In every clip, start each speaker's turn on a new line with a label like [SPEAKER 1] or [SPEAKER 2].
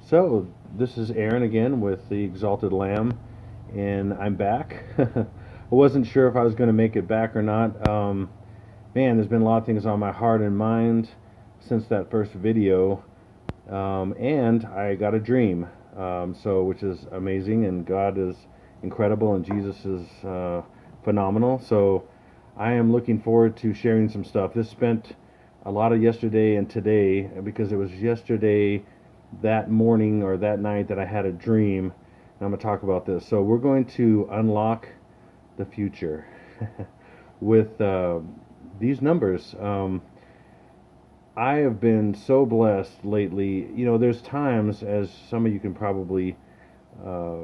[SPEAKER 1] So, this is Aaron again with the Exalted Lamb, and I'm back. I wasn't sure if I was going to make it back or not. Man, there's been a lot of things on my heart and mind since that first video, and I got a dream, which is amazing, and God is incredible, and Jesus is phenomenal. So, I am looking forward to sharing some stuff. This spent a lot of yesterday and today because it was yesterday that morning or that night that I had a dream. And I'm going to talk about this. So we're going to unlock the future with these numbers. I have been so blessed lately. You know, there's times, as some of you can probably uh,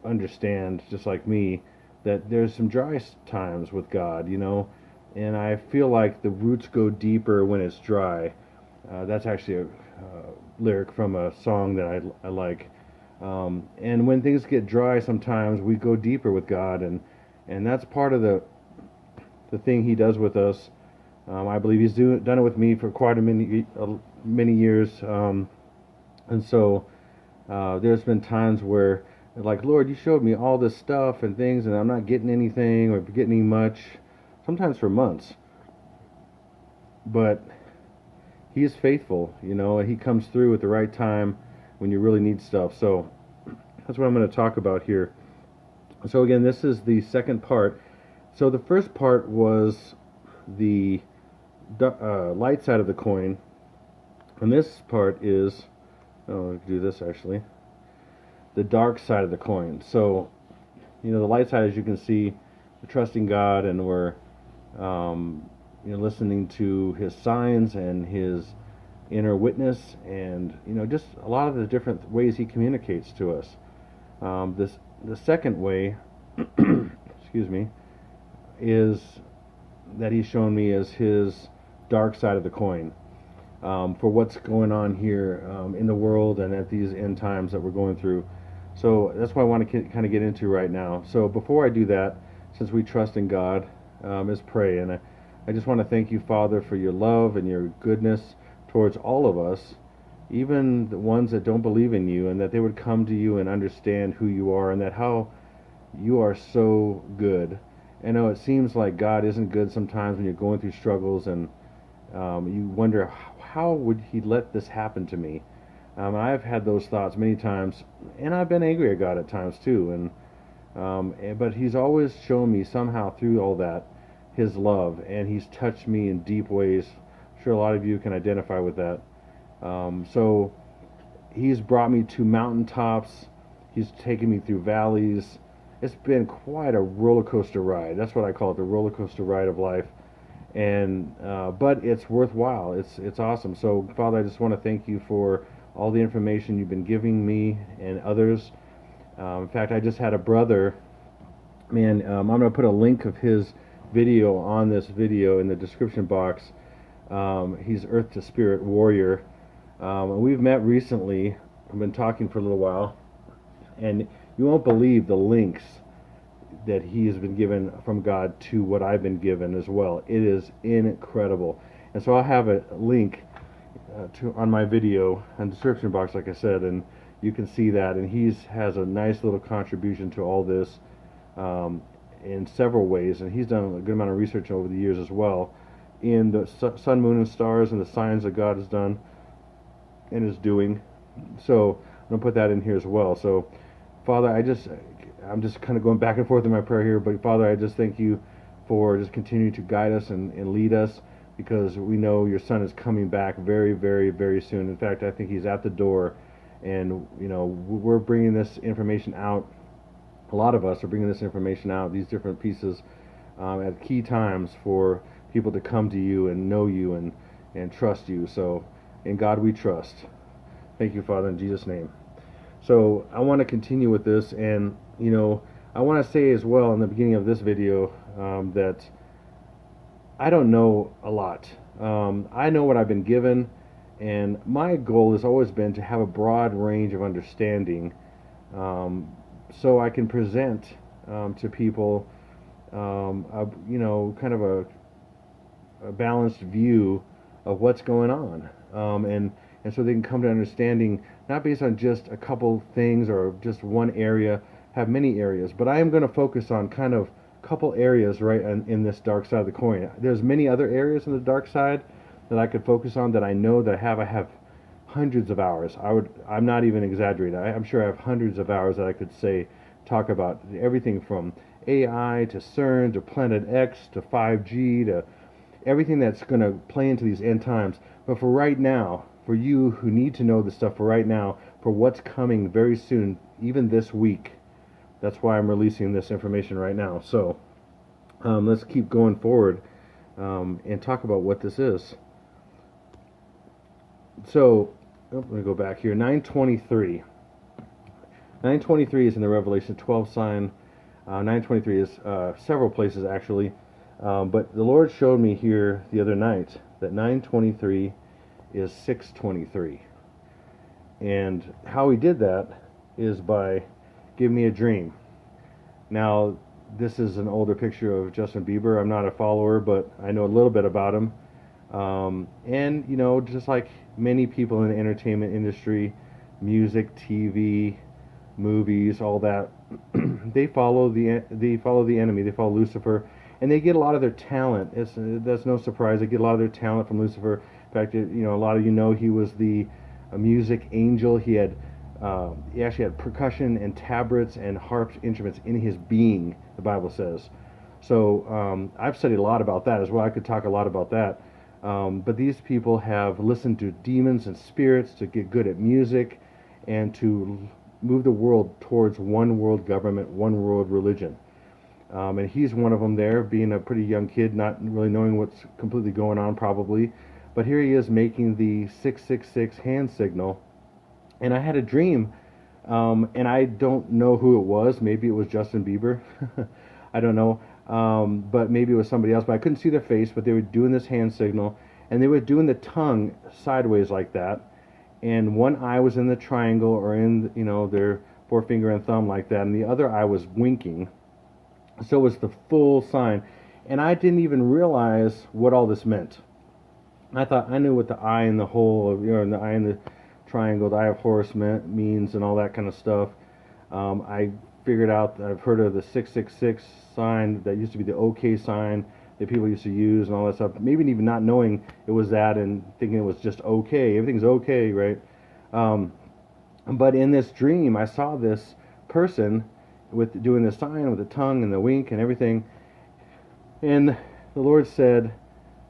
[SPEAKER 1] understand, just like me, that there's some dry times with God, and I feel like the roots go deeper when it's dry. That's actually a lyric from a song that I like. And when things get dry, sometimes we go deeper with God, and that's part of the thing He does with us. I believe He's done it with me for quite many years, and so there's been times where, like, Lord, you showed me all this stuff and things, and I'm not getting anything or getting much, sometimes for months. But He is faithful, and He comes through at the right time when you really need stuff. So that's what I'm going to talk about here. So again, this is the second part. So the first part was the light side of the coin, and this part is, oh, do this actually, the dark side of the coin. So, the light side, as you can see, we're trusting God, and we're listening to His signs and His inner witness, and just a lot of the different ways He communicates to us. The second way, excuse me, is that He's shown me as His dark side of the coin, for what's going on here in the world and at these end times that we're going through. So that's what I want to kind of get into right now. So before I do that, since we trust in God, is pray. And I just want to thank you, Father, for your love and your goodness towards all of us, even the ones that don't believe in you, and that they would come to you and understand who you are, and that how you are so good. I know it seems like God isn't good sometimes when you're going through struggles, and you wonder, how would He let this happen to me? I've had those thoughts many times, and I've been angry at God at times too. But He's always shown me somehow through all that His love, and He's touched me in deep ways. I'm sure a lot of you can identify with that. So He's brought me to mountaintops. He's taken me through valleys. It's been quite a roller coaster ride. That's what I call it, the roller coaster ride of life. And but it's worthwhile. It's awesome. So Father, I just want to thank you for all the information you've been giving me and others. In fact, I just had a brother, man, I'm going to put a link of his video on this video in the description box. He's Earth to Spirit Warrior. And we've met recently. I've been talking for a little while. And you won't believe the links that he has been given from God to what I've been given as well. It is incredible. And so I'll have a link on my video in the description box, like I said, and you can see that. And he has a nice little contribution to all this in several ways, and he's done a good amount of research over the years as well in the sun, moon, and stars, and the signs that God has done and is doing. So I'm going to put that in here as well. So Father, I'm just kind of going back and forth in my prayer here, but Father, I just thank you for just continuing to guide us and lead us, because we know your Son is coming back very, very, very soon. In fact, I think He's at the door, and we're bringing this information out. A lot of us are bringing this information out, these different pieces, at key times for people to come to you and know you and trust you. So in God we trust. Thank you, Father, in Jesus' name. So I want to continue with this, and I want to say as well in the beginning of this video that I don't know a lot. I know what I've been given, and my goal has always been to have a broad range of understanding, so I can present to people, kind of a balanced view of what's going on. And and so they can come to understanding, not based on just a couple things or just one area, have many areas. But I am going to focus on kind of a couple areas right in this dark side of the coin. There's many other areas in the dark side that I could focus on that I know that I have hundreds of hours. I'm not even exaggerating. I'm sure I have hundreds of hours that I could talk about everything from AI to CERN to Planet X to 5G to everything that's going to play into these end times. But for right now, for you who need to know this stuff for right now, for what's coming very soon, even this week, that's why I'm releasing this information right now. So let's keep going forward and talk about what this is. So let me go back here. 923. 923 is in the Revelation 12 sign. 923 is several places actually. But the Lord showed me here the other night that 923 is 623. And how he did that is by giving me a dream. Now, this is an older picture of Justin Bieber. I'm not a follower, but I know a little bit about him. And, you know, just like many people in the entertainment industry, music, TV, movies, all that, they follow the enemy. They follow Lucifer, and they get a lot of their talent. That's no surprise. They get a lot of their talent from Lucifer. In fact, you know, a lot of you know he was the music angel. He actually had percussion and tabrets and harp instruments in his being, the Bible says. So I've studied a lot about that as well. I could talk a lot about that. But these people have listened to demons and spirits to get good at music and to move the world towards one world government, one world religion. And he's one of them there, being a pretty young kid, not really knowing what's completely going on probably. But here he is making the 666 hand signal. And I had a dream, and I don't know who it was. Maybe it was Justin Bieber. I don't know. But maybe it was somebody else. But I couldn't see their face, but they were doing this hand signal. And they were doing the tongue sideways like that. And one eye was in the triangle or in, you know, their forefinger and thumb like that. And the other eye was winking. So it was the full sign. And I didn't even realize what all this meant. I thought I knew what the eye in the hole, you know, the eye in the triangle, the eye of Horus means and all that kind of stuff. I figured out, I've heard of the 666 sign that used to be the OK sign that people used to use and all that stuff. Maybe even not knowing it was that and thinking it was just okay. Everything's okay, right? But in this dream, I saw this person with doing the sign with the tongue and the wink and everything. And the Lord said,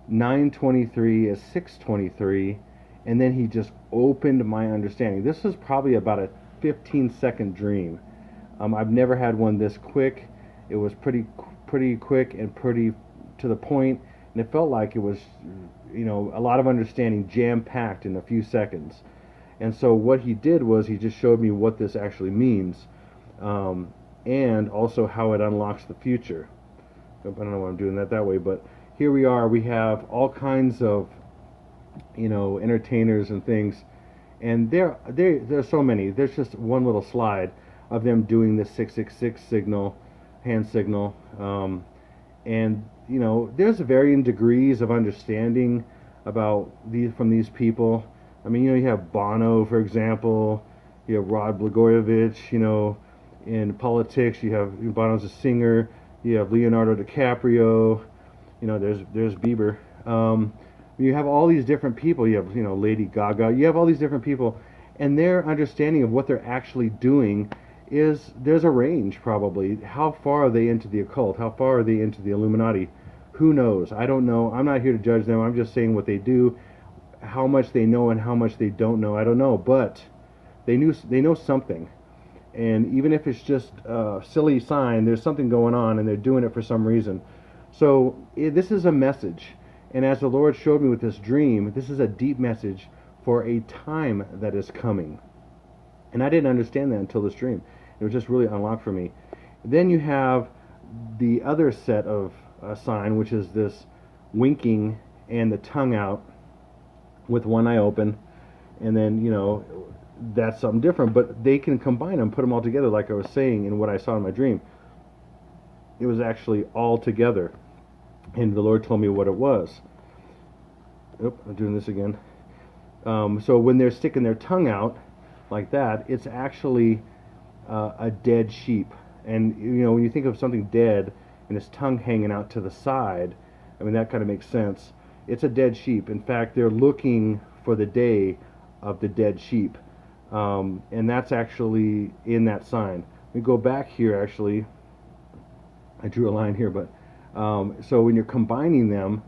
[SPEAKER 1] 923 is 623. And then he just opened my understanding. This was probably about a 15-second dream. I've never had one this quick. It was pretty quick and pretty to the point, and it felt like it was, you know, a lot of understanding jam-packed in a few seconds. And so what he did was he just showed me what this actually means, and also how it unlocks the future. I don't know why I'm doing that way, but here we are. We have all kinds of, you know, entertainers and things, and there's so many. There's just one little slide of them doing the 666 signal, hand signal, and you know, there's varying degrees of understanding about from these people. I mean, you know, you have Bono, for example. You have Rod Blagojevich. You know, in politics, you have Bono's a singer. You have Leonardo DiCaprio. You know, there's Bieber. You have all these different people. You have, you know, Lady Gaga. You have all these different people, and their understanding of what they're actually doing there's a range probably. How far are they into the occult? How far are they into the Illuminati? Who knows? I don't know. I'm not here to judge them. I'm just saying what they do. How much they know and how much they don't know, I don't know. But they know something. And even if it's just a silly sign, there's something going on, and they're doing it for some reason. So this is a message. And as the Lord showed me with this dream, this is a deep message for a time that is coming. And I didn't understand that until this dream. It was just really unlocked for me. Then you have the other set of sign, which is this winking and the tongue out with one eye open. And then, you know, that's something different. But they can combine them, put them all together, like I was saying in what I saw in my dream. It was actually all together. And the Lord told me what it was. Oop, I'm doing this again. So when they're sticking their tongue out like that, it's actually a dead sheep. And you know, when you think of something dead and its tongue hanging out to the side, I mean, that kind of makes sense. It's a dead sheep. In fact, they're looking for the day of the dead sheep. And that's actually in that sign. We go back here, actually. I drew a line here, but so when you're combining them,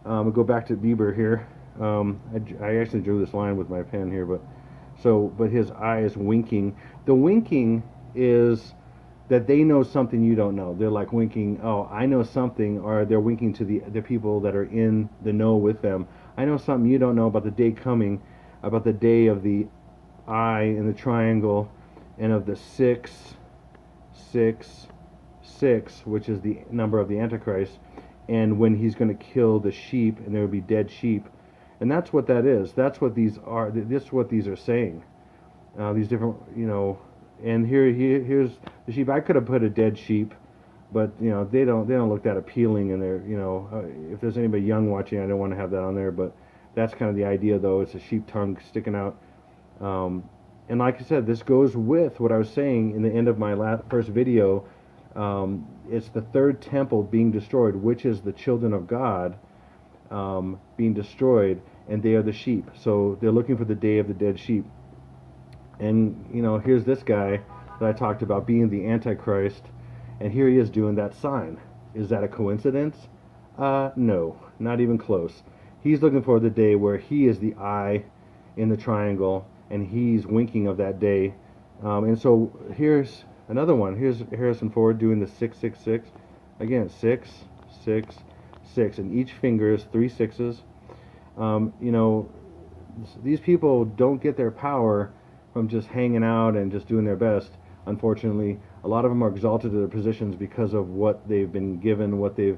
[SPEAKER 1] we go back to Bieber here. I actually drew this line with my pen here, but his eye is winking. The winking is that they know something you don't know. They're like winking, oh, I know something, or they're winking to the people that are in the know with them. I know something you don't know about the day coming, about the day of the eye in the triangle, and of the 666, which is the number of the Antichrist, and when he's going to kill the sheep, and there will be dead sheep. And that's what that is. That's what these are. This is what these are saying. These different, you know. And here's the sheep. I could have put a dead sheep, but you know they don't look that appealing. And they're, you know, if there's anybody young watching, I don't want to have that on there. But that's kind of the idea, though. It's a sheep tongue sticking out. And like I said, this goes with what I was saying in the end of my first video. It's the third temple being destroyed, which is the children of God being destroyed, and they are the sheep. So they're looking for the day of the dead sheep. And you know, here's this guy that I talked about being the Antichrist, and here he is doing that sign. Is that a coincidence? No, not even close. He's looking for the day where he is the eye in the triangle, and he's winking of that day. And so here's another one. Here's Harrison Ford doing the 666. Again, 6, 6, 6, and each finger is 3 sixes. You know, these people don't get their power from just hanging out and just doing their best. Unfortunately, a lot of them are exalted to their positions because of what they've been given, what they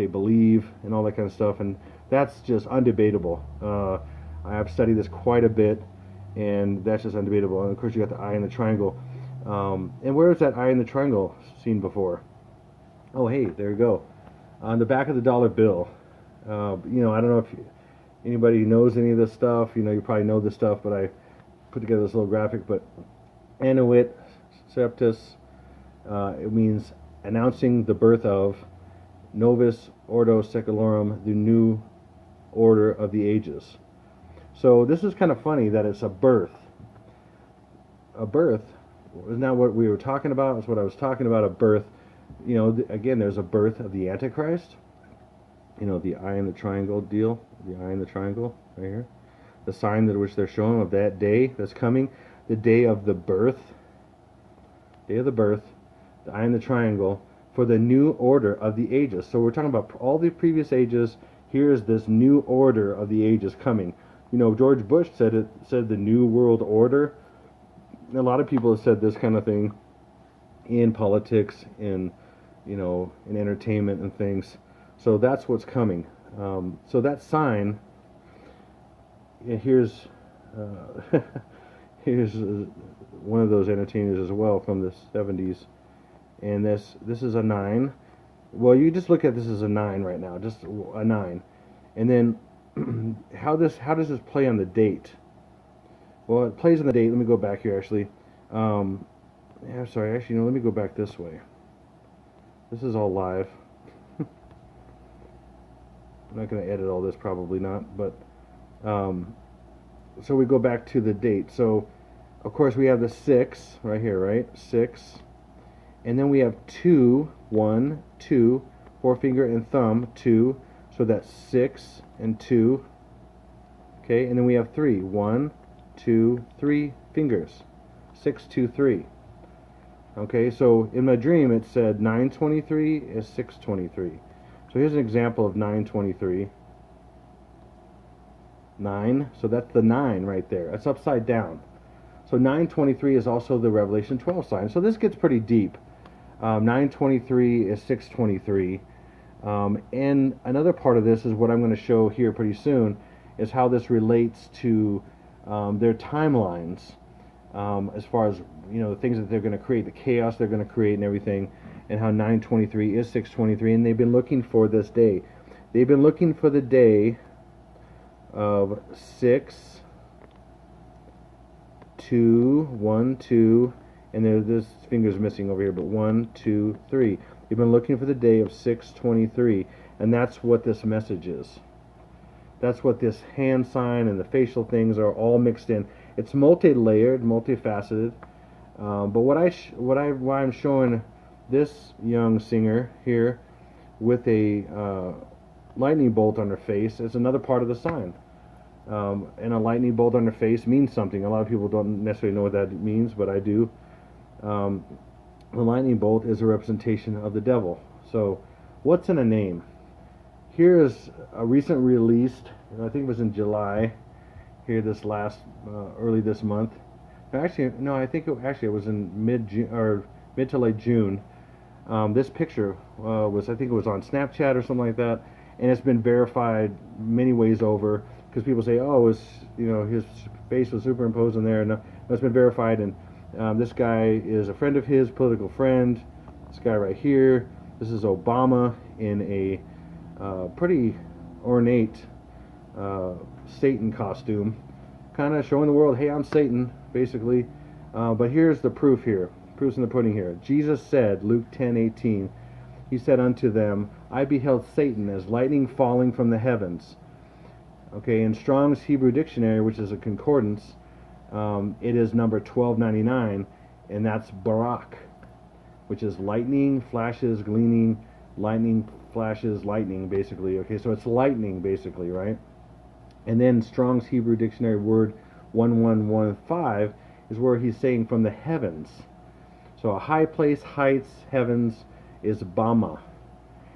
[SPEAKER 1] believe, and all that kind of stuff. And that's just undebatable. I have studied this quite a bit, and that's just undebatable. And of course, you got the eye in the triangle. And where is that eye in the triangle seen before? Oh, hey, there you go. On the back of the dollar bill. You know, I don't know if anybody knows any of this stuff. You know, you probably know this stuff, but I put together this little graphic. But Annuit Septus, it means announcing the birth of Novus Ordo Secularum, the new order of the ages. So this is kind of funny that it's a birth. A birth is not what we were talking about. It's what I was talking about, a birth. You know, again, there's a birth of the Antichrist. You know, the eye in the triangle deal. The eye in the triangle right here. The sign that which they're showing of that day that's coming. The day of the birth. Day of the birth. The eye in the triangle. For the new order of the ages. So we're talking about all the previous ages. Here's this new order of the ages coming. You know, George Bush said the New World Order. A lot of people have said this kind of thing in politics, in, you know, in entertainment and things. So that's what's coming. So that sign. Here's here's one of those entertainers as well from the 70s, and this is a 9. Well, you just look at this as a 9 right now, just a 9, and then how does this play on the date? Well, it plays on the date. Let me go back here, actually. Yeah, sorry, actually, no, let me go back this way. This is all live. I'm not going to edit all this, probably not, but so we go back to the date. So, of course, we have the 6 right here, right? 6. And then we have 2, 1, 2, forefinger and thumb, 2. So that's 6 and 2. Okay, and then we have 3. 1, 2, 3 fingers. 6, 2, 3. Okay, so in my dream it said 923 is 623. So here's an example of 923. 9, so that's the 9 right there. That's upside down. So 923 is also the Revelation 12 sign. So this gets pretty deep. 923 is 623. And another part of this is what I'm going to show here pretty soon, is how this relates to their timelines, as far as, you know, the things that they're going to create, the chaos they're going to create and everything, and how 923 is 623, and they've been looking for this day. They've been looking for the day of 6, 2, 1, 2, and this finger's missing over here, but 1, 2, 3. You've been looking for the day of 6/23, and that's what this message is. That's what this hand sign and the facial things are all mixed in. It's multi-layered, multifaceted. But why I'm showing this young singer here with a lightning bolt on her face is another part of the sign. And a lightning bolt on her face means something. A lot of people don't necessarily know what that means, but I do. The lightning bolt is a representation of the devil. So, what's in a name? Here is a recent released, I think it was in July, here early this month. Actually, no, I think it was in mid to late June. This picture I think it was on Snapchat or something like that, and it's been verified many ways over, because people say, oh, his face was superimposed in there, and it's been verified. And this guy is a friend of his, political friend. This guy right here, this is Obama in a pretty ornate Satan costume, kind of showing the world, hey, I'm Satan, basically. But here's the proof here. Proof's in the pudding here. Jesus said, Luke 10:18, he said unto them, I beheld Satan as lightning falling from the heavens. Okay, in Strong's Hebrew Dictionary, which is a concordance, it is number 1299, and that's barak, which is lightning, flashes, gleaming, lightning, flashes, lightning, basically. Okay, so it's lightning, basically, right? And then Strong's Hebrew Dictionary word 1115 is where he's saying from the heavens. So a high place, heights, heavens is Bama.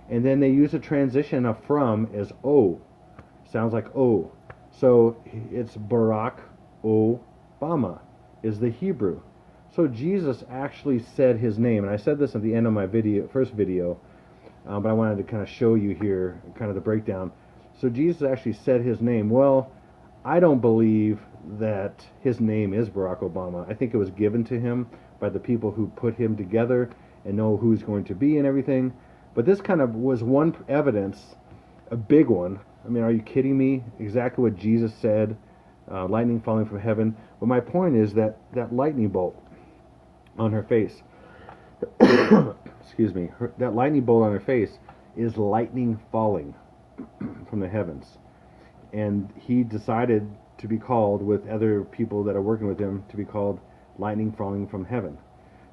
[SPEAKER 1] And then they use a transition of from as O. Sounds like O. So it's Barak Obama is the Hebrew. So Jesus actually said his name. And I said this at the end of my first video, but I wanted to kind of show you here kind of the breakdown. So Jesus actually said his name. Well, I don't believe that his name is Barack Obama. I think it was given to him by the people who put him together and know who he's going to be and everything. But this kind of was one evidence, a big one. I mean, are you kidding me? Exactly what Jesus said, lightning falling from heaven. But my point is that lightning bolt on her face, excuse me, that lightning bolt on her face is lightning falling from the heavens. And he decided to be called, with other people that are working with him, to be called lightning falling from heaven,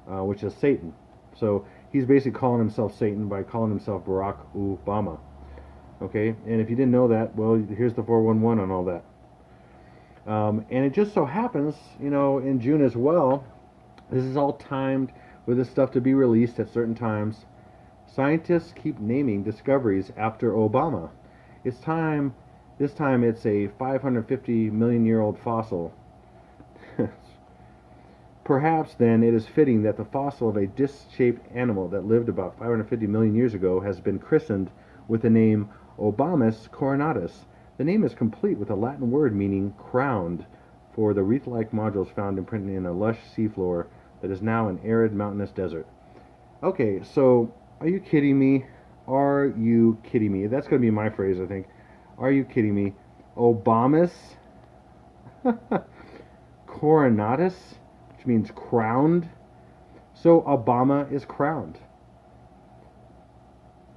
[SPEAKER 1] which is Satan. So he's basically calling himself Satan by calling himself Barack Obama. Okay, and if you didn't know that, well, here's the 411 on all that. And it just so happens, in June as well, this is all timed with this stuff to be released at certain times. Scientists keep naming discoveries after Obama. This time it's a 550 million year old fossil. Perhaps then it is fitting that the fossil of a disc-shaped animal that lived about 550 million years ago has been christened with the name Obamus coronatus. The name is complete with a Latin word meaning crowned for the wreath-like nodules found imprinted in a lush seafloor that is now an arid mountainous desert. Okay, so are you kidding me? Are you kidding me? That's going to be my phrase, I think. Are you kidding me? Obamus coronatus, which means crowned. So Obama is crowned.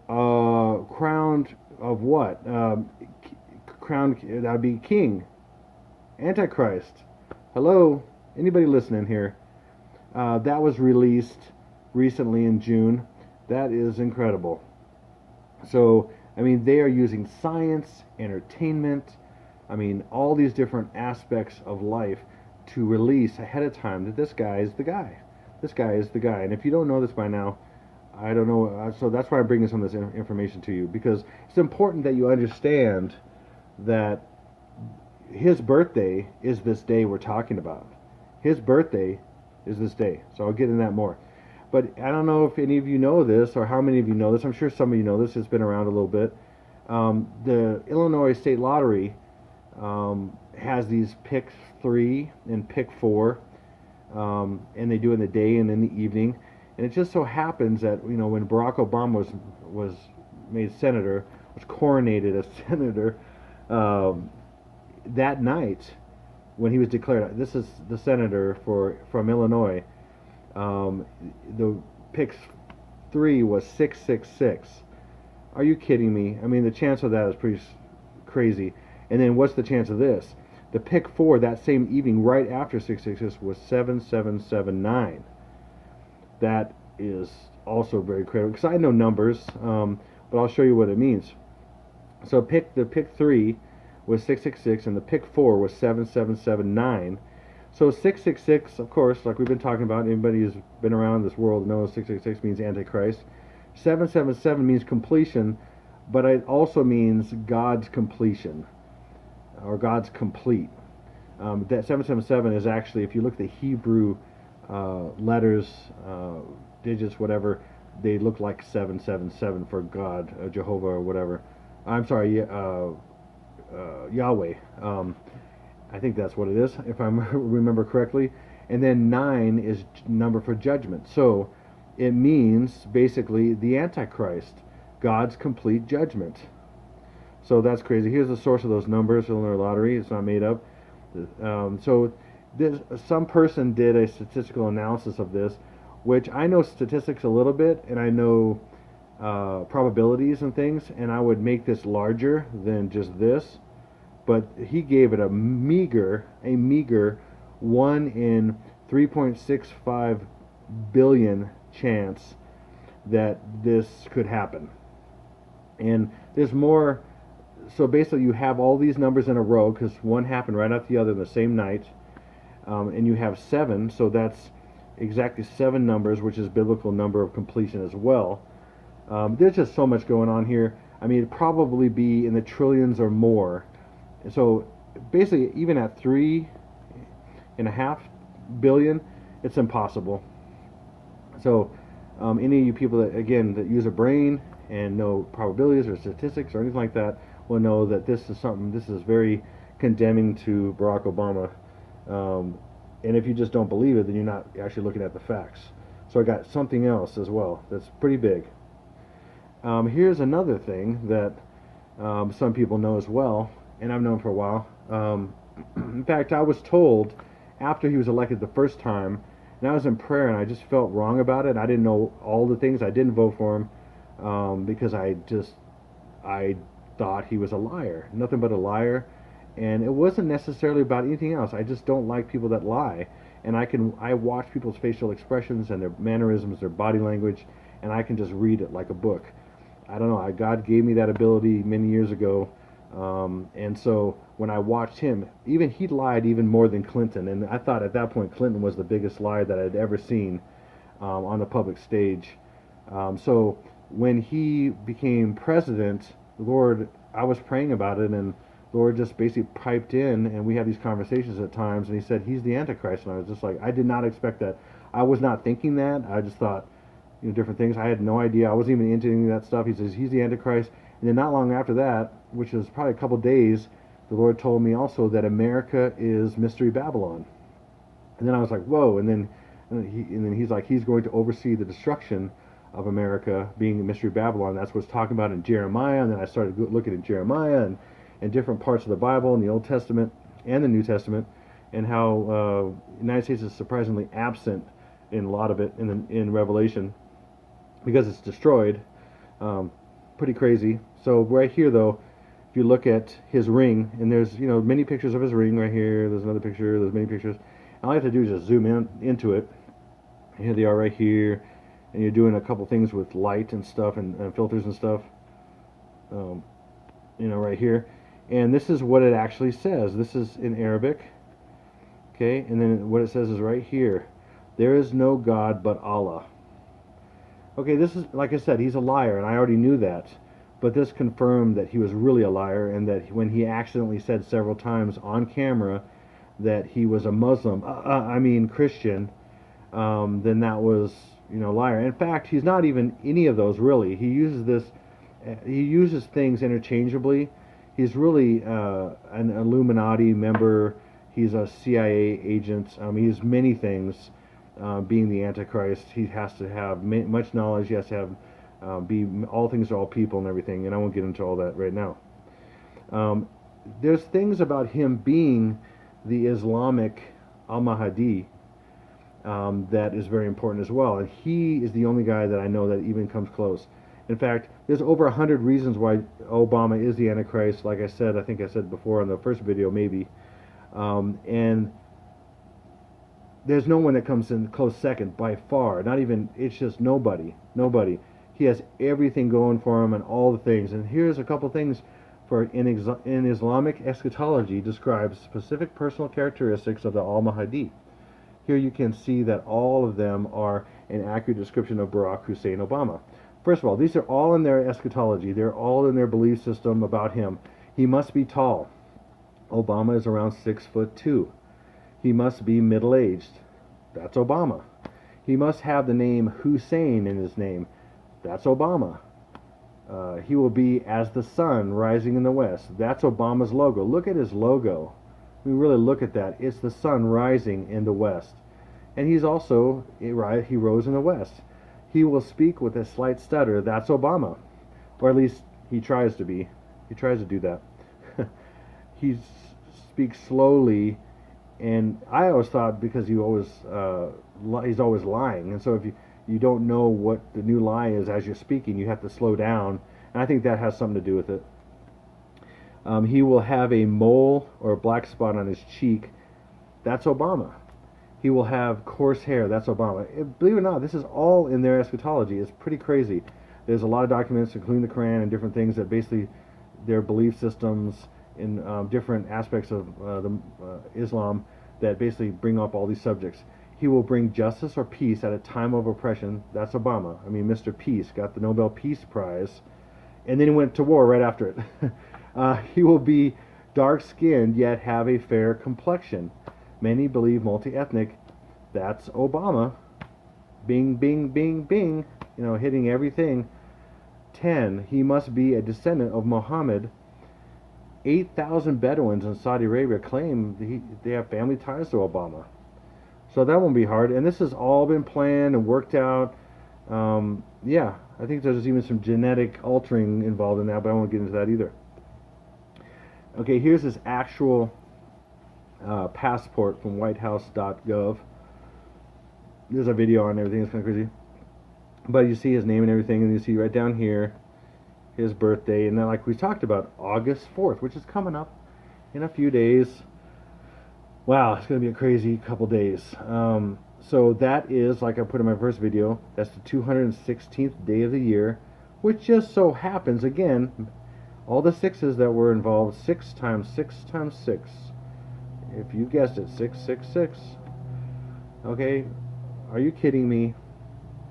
[SPEAKER 1] Crowned of what? Crowned, that would be king. Antichrist. Hello? Anybody listening here? That was released recently in June. That is incredible. So, I mean, they are using science, entertainment, all these different aspects of life to release ahead of time that this guy is the guy. This guy is the guy. And if you don't know this by now, I don't know. So that's why I'm bringing some of this information to you, because it's important that you understand that his birthday is this day we're talking about. His birthday is this day. So I'll get into that more. But I don't know if any of you know this, or how many of you know this. I'm sure some of you know this. It's been around a little bit. The Illinois State Lottery has these pick 3 and pick 4, and they do it in the day and in the evening. And it just so happens that, when Barack Obama was made senator, was coronated as senator, that night, when he was declared, this is the senator from Illinois, the pick 3 was 666. Are you kidding me? I mean, the chance of that is pretty crazy. And then what's the chance of this? The pick 4 that same evening, right after 666, was 7779. That is also very critical, because I know numbers, but I'll show you what it means. So the pick 3 was 666, and the pick 4 was 7779. So 666, of course, like we've been talking about, anybody who's been around this world knows 666 means Antichrist. 777 means completion, but it also means God's completion, or God's complete. That 777 is actually, if you look at the Hebrew letters, digits, whatever, they look like 777 for God, Jehovah, or whatever. I'm sorry, Yahweh. I think that's what it is, if I remember correctly. And then 9 is number for judgment. So it means basically the Antichrist, God's complete judgment. So that's crazy. Here's the source of those numbers, Illinois Lottery. It's not made up. So some person did a statistical analysis of this, which I know statistics a little bit, and I know probabilities and things, and I would make this larger than just this. But he gave it a meager 1 in 3.65 billion chance that this could happen. And there's more. So basically you have all these numbers in a row, because one happened right after the other in the same night, and you have 7, so that's exactly 7 numbers, which is biblical number of completion as well. There's just so much going on here. I mean, it'd probably be in the trillions or more. So basically, even at 3.5 billion, it's impossible. So any of you people that, again, that use a brain and know probabilities or statistics or anything like that will know that this is very condemning to Barack Obama. And if you just don't believe it, then you're not actually looking at the facts. So I got something else as well that's pretty big. Here's another thing that some people know as well, and I've known for a while. In fact, I was told after he was elected the first time, and I was in prayer, and I just felt wrong about it. I didn't know all the things. I didn't vote for him because I thought he was a liar, nothing but a liar. And it wasn't necessarily about anything else. I just don't like people that lie. And I watch people's facial expressions and their mannerisms, their body language, and I can just read it like a book. I don't know. God gave me that ability many years ago. And so when I watched him, he lied even more than Clinton. And I thought at that point Clinton was the biggest liar that I'd ever seen on the public stage. So when he became president, Lord, I was praying about it, and Lord just basically piped in, and we had these conversations at times, and he said, he's the Antichrist. And I was just like, I did not expect that. I was not thinking that. I just thought, different things. I had no idea. I wasn't even into any of that stuff. He says, he's the Antichrist. And then not long after that, which was probably a couple days, the Lord told me also that America is Mystery Babylon. And then I was like, whoa. And then he's like, he's going to oversee the destruction of America, being Mystery Babylon. That's what's talking about in Jeremiah. And then I started looking at Jeremiah and different parts of the Bible in the Old Testament and the New Testament, and how the United States is surprisingly absent in a lot of it in Revelation because it's destroyed. Pretty crazy. So right here, though, if you look at his ring, and there's many pictures of his ring right here. There's another picture. There's many pictures. All I have to do is just zoom into it. And here they are right here, and you're doing a couple things with light and stuff and filters and stuff. Right here. And this is what it actually says. This is in Arabic. Okay, and then what it says is right here. There is no God but Allah. Okay, this is, like I said, he's a liar, and I already knew that. But this confirmed that he was really a liar, and that when he accidentally said several times on camera that he was a Muslim, Christian, then that was, liar. In fact, he's not even any of those, really. He uses things interchangeably. He's really an Illuminati member. He's a CIA agent. He's many things. Being the Antichrist, he has to have much knowledge. He has to have be all things to all people and everything. And I won't get into all that right now. there's things about him being the Islamic Al-Mahdi that is very important as well. And he is the only guy that I know that even comes close. In fact, there's over 100 reasons why Obama is the Antichrist. Like I said, I think I said before on the first video, maybe. And there's no one that comes in close second by far. Not even, it's just nobody. Nobody. He has everything going for him and all the things. And here's a couple things for in Islamic eschatology describes specific personal characteristics of the Al-Mahdi. Here you can see that all of them are an accurate description of Barack Hussein Obama. First of all, these are all in their eschatology. They're all in their belief system about him. He must be tall. Obama is around 6'2". He must be middle-aged. That's Obama. He must have the name Hussein in his name. That's Obama. He will be as the sun rising in the west. That's Obama's logo. Look at his logo. We really look at that. It's the sun rising in the west. And he's also, he rose in the west. He will speak with a slight stutter. That's Obama. Or at least he tries to be. He tries to do that. He speaks slowly, and I always thought because he's always lying, and so if you don't know what the new lie is as you're speaking, you have to slow down, and I think that has something to do with it. He will have a mole or a black spot on his cheek. That's Obama. He will have coarse hair. That's Obama. Believe it or not, this is all in their eschatology. It's pretty crazy. There's a lot of documents, including the Quran and different things that basically their belief systems in different aspects of Islam that basically bring up all these subjects. He will bring justice or peace at a time of oppression. That's Obama. I mean, Mr. Peace got the Nobel Peace Prize, and then he went to war right after it. He will be dark-skinned yet have a fair complexion. Many believe multi-ethnic. That's Obama. Bing, bing, bing, bing. You know, hitting everything. 10. He must be a descendant of Muhammad. 8,000 Bedouins in Saudi Arabia claim they have family ties to Obama. So that won't be hard. And this has all been planned and worked out. Yeah, I think there's even some genetic altering involved in that, but I won't get into that either. Okay, here's his actual passport from whitehouse.gov. There's a video on everything. It's kind of crazy. But you see his name and everything, and you see right down here his birthday, and then like we talked about, August 4th, which is coming up in a few days. Wow, it's going to be a crazy couple days. So that is, like I put in my first video, that's the 216th day of the year, which just so happens, again, all the sixes that were involved, 6 times 6 times 6. If you guessed it, 666. Okay, are you kidding me?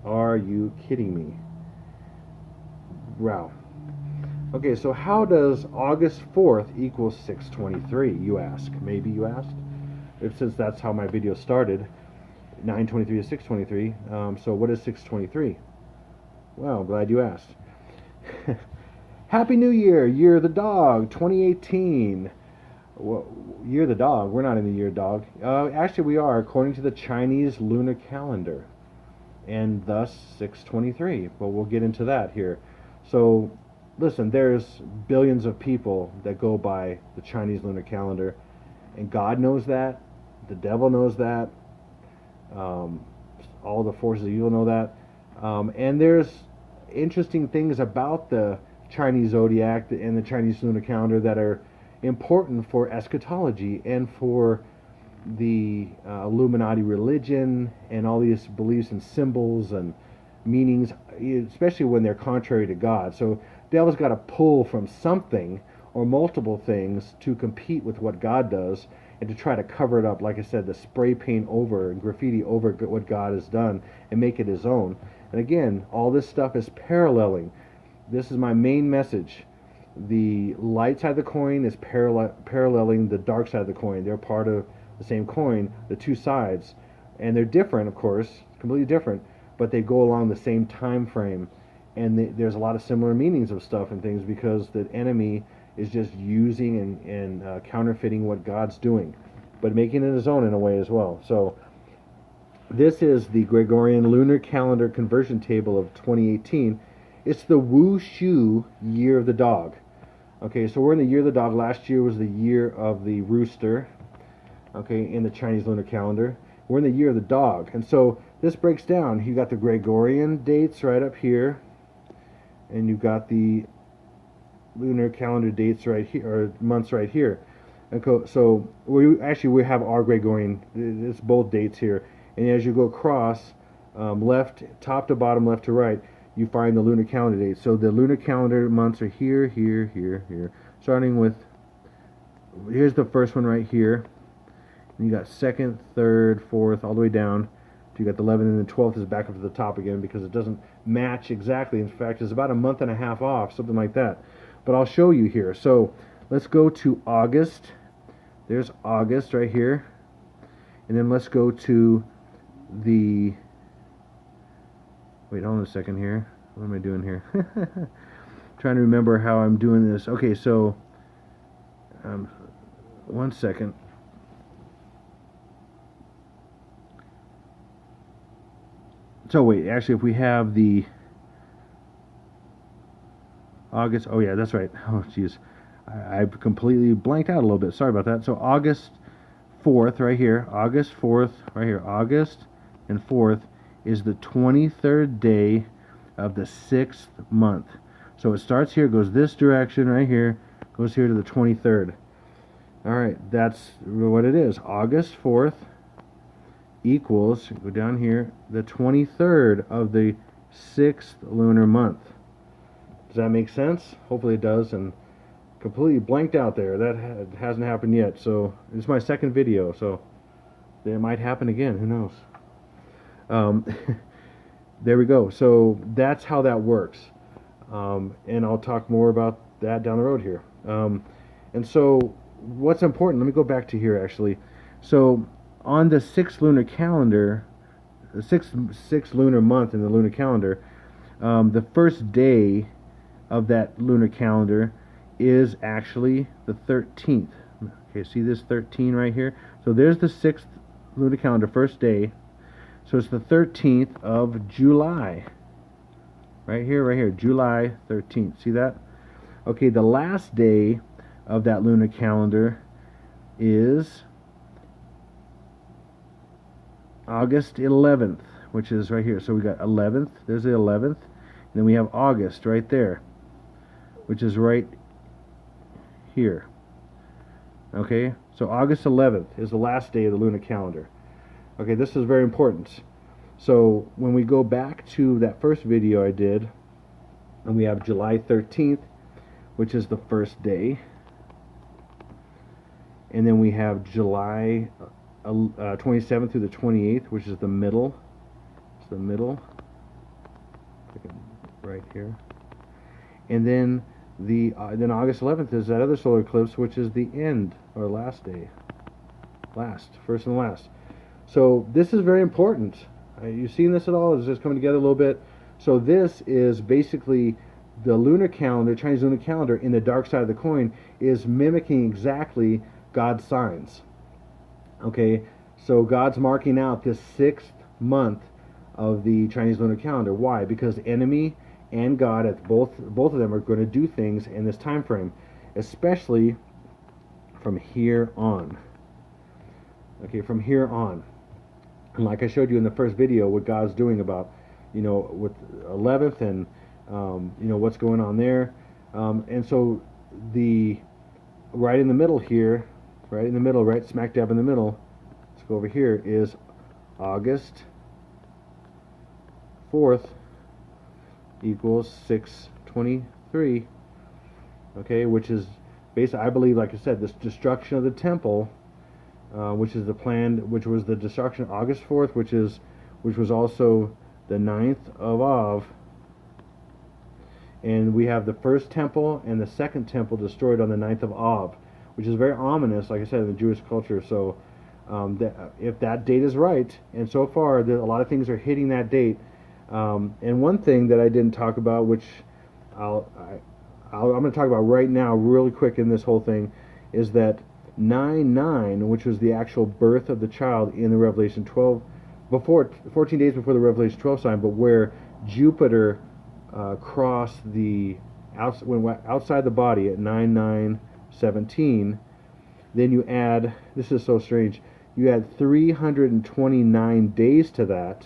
[SPEAKER 1] Are you kidding me? Wow. Okay, so how does August 4th equal 623, you ask? Maybe you asked? Since that's how my video started, 923 to 623. So what is 623? Well, glad you asked. Happy New Year, Year of the Dog, 2018. Well, Year of the Dog, we're not in the Year of the Dog. Actually, we are, according to the Chinese lunar calendar. And thus 623. But we'll get into that here. So, listen, there's billions of people that go by the Chinese lunar calendar. And God knows that. The devil knows that. All the forces of evil know that. And there's interesting things about the Chinese zodiac and the Chinese lunar calendar that are important for eschatology and for the Illuminati religion and all these beliefs and symbols and meanings, especially when they're contrary to God. So devil's got to pull from something or multiple things to compete with what God does and to try to cover it up, like I said, to spray paint over and graffiti over what God has done and make it his own. And again, all this stuff is paralleling. This is my main message. The light side of the coin is paralleling the dark side of the coin. They're part of the same coin, the two sides. And they're different, of course, completely different, but they go along the same time frame. And there's a lot of similar meanings of stuff and things because the enemy is just using and counterfeiting what God's doing, but making it his own in a way as well. So this is the Gregorian lunar calendar conversion table of 2018. It's the Wushu Year of the Dog. Okay, so we're in the year of the dog. Last year was the year of the rooster, okay, in the Chinese lunar calendar. We're in the year of the dog. And so this breaks down. You got the Gregorian dates right up here, and you've got the lunar calendar dates right here, or months right here. And so we have our Gregorian, it's both dates here. And as you go across, left, top to bottom, left to right, you find the lunar calendar dates. So the lunar calendar months are here, here, here, here. Starting with, here's the first one right here. And you got second, third, fourth, all the way down. You got the 11th, and the 12th is back up to the top again because it doesn't match exactly. In fact, it's about a month and a half off, something like that. But I'll show you here. So let's go to August. There's August right here. And then let's go to the... Wait, hold on a second here. What am I doing here? Trying to remember how I'm doing this. Okay, so... 1 second. So wait, actually if we have the August, oh yeah, that's right. Oh jeez, I've completely blanked out a little bit. Sorry about that. So August 4th right here, August 4th right here, August and 4th is the 23rd day of the 6th month. So it starts here, goes this direction right here, goes here to the 23rd. Alright, that's what it is. August 4th equals, go down here, the 23rd of the 6th lunar month. Does that make sense? Hopefully it does. And completely blanked out there. That hasn't happened yet. So it's my second video, so it might happen again. Who knows? There we go. So that's how that works. And I'll talk more about that down the road here. And so what's important, let me go back to here actually. So on the 6th lunar calendar, the sixth lunar month in the lunar calendar, the first day of that lunar calendar is actually the 13th. Okay, see this 13 right here? So there's the 6th lunar calendar, first day. So it's the 13th of July. Right here, July 13th. See that? Okay, the last day of that lunar calendar is August 11th, which is right here. So we got 11th, there's the 11th, and then we have August right there, which is right here. Okay, so August 11th is the last day of the lunar calendar. Okay, this is very important. So when we go back to that first video I did, and we have July 13th, which is the first day, and then we have July 27th through the 28th, which is the middle. It's the middle, right here. And then then August 11th is that other solar eclipse, which is the end or last day, first and last. So this is very important. You seen this at all? Is this coming together a little bit? So this is basically the lunar calendar, Chinese lunar calendar, in the dark side of the coin is mimicking exactly God's signs. Okay, so God's marking out this 6th month of the Chinese lunar calendar. Why? Because the enemy and God, at both of them, are going to do things in this time frame, especially from here on. Okay, from here on. And like I showed you in the first video, what God's doing about, with 11th and what's going on there. And so right in the middle here, right smack dab in the middle, let's go over here, is August 4th equals 623, okay, which is basically, I believe, like I said, this destruction of the temple, which is the planned, which was the destruction of August 4th, which was also the 9th of Av, and we have the first temple and the second temple destroyed on the 9th of Av, which is very ominous, like I said, in the Jewish culture. So if that date is right, and so far a lot of things are hitting that date. And one thing that I didn't talk about, which I'm going to talk about right now really quick in this whole thing, is that 9/9, which was the actual birth of the child in the Revelation 12, 14 days before the Revelation 12 sign, but where Jupiter crossed the outside the body at 9/9/17, then you add, this is so strange, you add 329 days to that.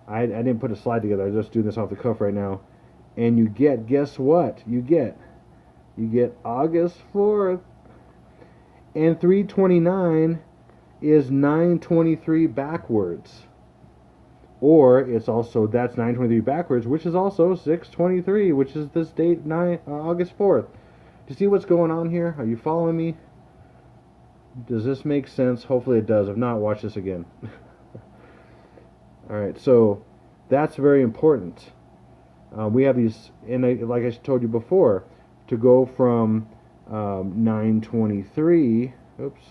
[SPEAKER 1] I didn't put a slide together, I'm just doing this off the cuff right now. And you get, guess what? You get August 4th. And 329 is 923 backwards. Or it's also, that's 923 backwards, which is also 623, which is this date, August 4th. Do you see what's going on here? Are you following me? Does this make sense? Hopefully it does. If not, watch this again. Alright, so that's very important. We have these, and like I told you before, to go from 923, oops,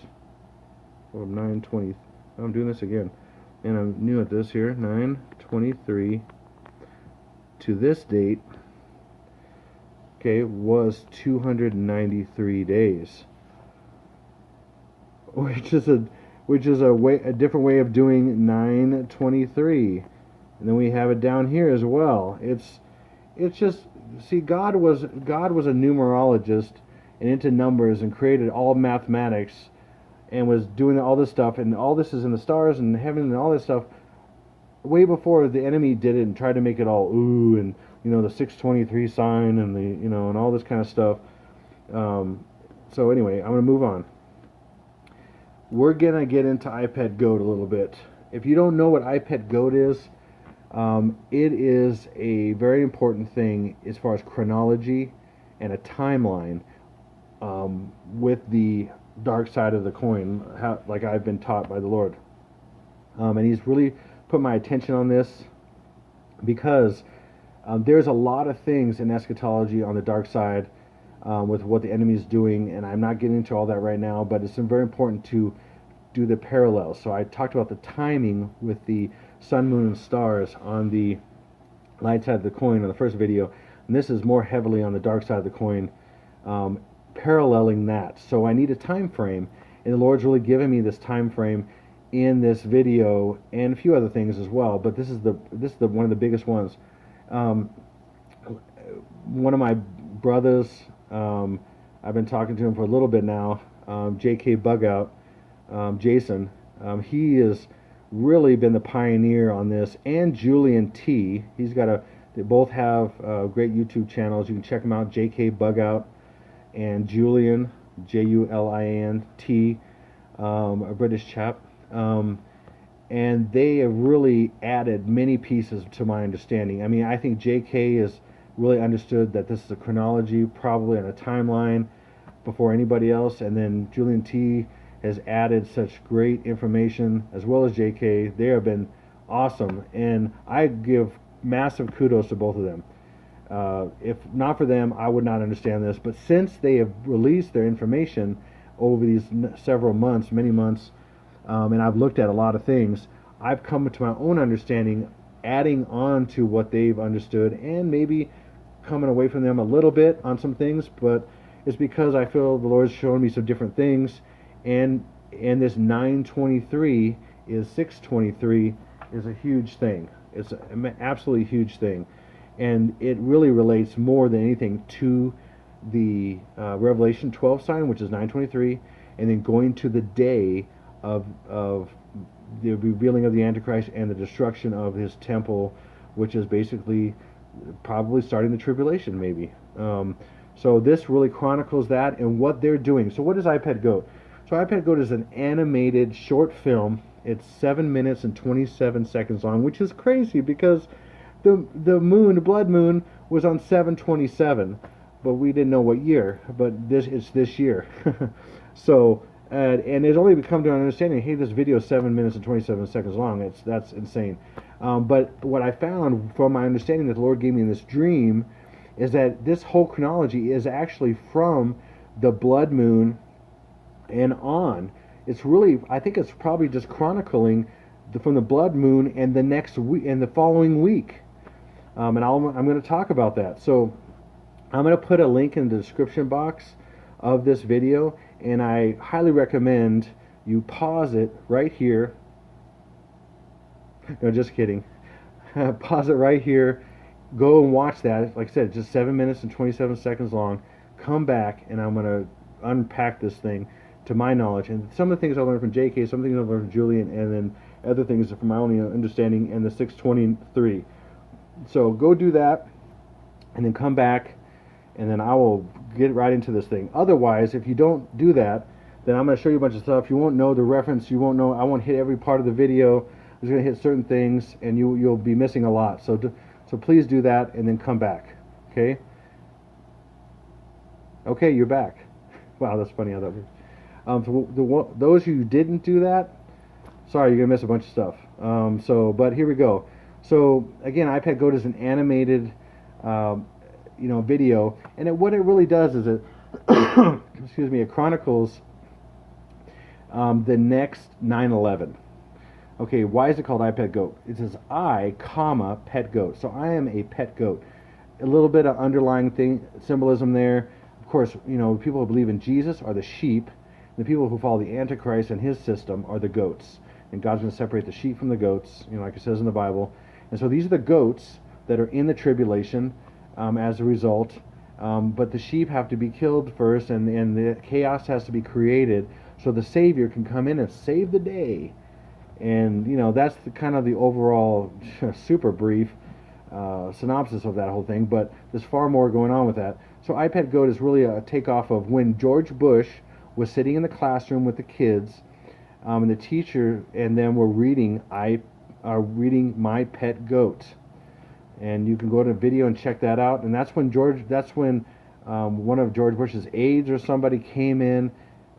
[SPEAKER 1] from 920, I'm doing this again, and I'm new at this here, 923 to this date, okay, was 293 days, which is a different way of doing 923. And then we have it down here as well. It's just, see, God was a numerologist and into numbers and created all mathematics and was doing all this stuff, and all this is in the stars and heaven and all this stuff way before the enemy did it and tried to make it all ooh and, you know, the 623 sign and the, you know, and all this kind of stuff. So anyway, I'm going to move on. We're going to get into PETGOAT a little bit. If you don't know what PETGOAT is, it is a very important thing as far as chronology and a timeline with the dark side of the coin, like I've been taught by the Lord. And He's really put my attention on this because there's a lot of things in eschatology on the dark side with what the enemy is doing, and I'm not getting into all that right now, but it's very important to do the parallels. So I talked about the timing with the sun, moon, and stars on the light side of the coin in the first video, and this is more heavily on the dark side of the coin, paralleling that. So I need a time frame, and the Lord's really given me this time frame in this video and a few other things as well, but this is one of the biggest ones. One of my brothers, I've been talking to him for a little bit now, Jkbugout, Jason, he has really been the pioneer on this, and Julian T. They both have great YouTube channels. You can check them out, Jkbugout and Julian, Julian T, a British chap. And they have really added many pieces to my understanding. I mean, I think JK has really understood that this is a chronology, probably on a timeline before anybody else, and then Julian T has added such great information, as well as JK. They have been awesome, and I give massive kudos to both of them. If not for them, I would not understand this, but since they have released their information over these several months, many months, and I've looked at a lot of things, I've come to my own understanding, adding on to what they've understood, and maybe coming away from them a little bit on some things, but it's because I feel the Lord's showing me some different things, and this 923 is 623 is a huge thing. It's an absolutely huge thing, and it really relates more than anything to the Revelation 12 sign, which is 923, and then going to the day of the revealing of the Antichrist and the destruction of his temple, which is basically probably starting the tribulation, maybe. So this really chronicles that and what they're doing. So what is PETGOAT? So PETGOAT is an animated short film. It's 7 minutes and 27 seconds long, which is crazy because the blood moon was on 7/27, but we didn't know what year. But it's this year. So and it's only become to an understanding, hey, this video is 7 minutes and 27 seconds long. That's insane. But what I found from my understanding that the Lord gave me in this dream is that this whole chronology is actually from the blood moon and on. It's really, I think it's probably just chronicling from the blood moon and the next week and the following week. And I'm going to talk about that. So I'm going to put a link in the description box of this video, and I highly recommend you pause it right here. No, just kidding. Pause it right here Go and watch that. Like I said, just 7 minutes and 27 seconds long. Come back, and I'm going to unpack this thing to my knowledge. And some of the things I learned from JK, some things I learned from Julian, and then other things from my own understanding and the 623. So go do that, and then come back, and then I will get right into this thing. Otherwise, if you don't do that, then I'm going to show you a bunch of stuff. You won't know the reference. You won't know. I won't hit every part of the video. I'm just going to hit certain things, and you'll be missing a lot. So please do that, and then come back. Okay? Okay, you're back. Wow, that's funny how that works. Those who didn't do that, sorry, you're going to miss a bunch of stuff. But here we go. So again, PETGOAT is an animated, video, and what it really does is it, excuse me, it chronicles the next 9/11. Okay, why is it called PETGOAT? It says I, comma, PETGOAT. So I am a pet goat. A little bit of underlying symbolism there. Of course, people who believe in Jesus are the sheep. The people who follow the Antichrist and his system are the goats. And God's going to separate the sheep from the goats, like it says in the Bible. And so these are the goats that are in the tribulation as a result. But the sheep have to be killed first, and the chaos has to be created so the Savior can come in and save the day. And, that's kind of the overall super brief synopsis of that whole thing. But there's far more going on with that. So PETGOAT is really a takeoff of when George Bush was sitting in the classroom with the kids, and the teacher and them were reading My Pet Goat. And you can go to a video and check that out. And that's when one of George Bush's aides or somebody came in,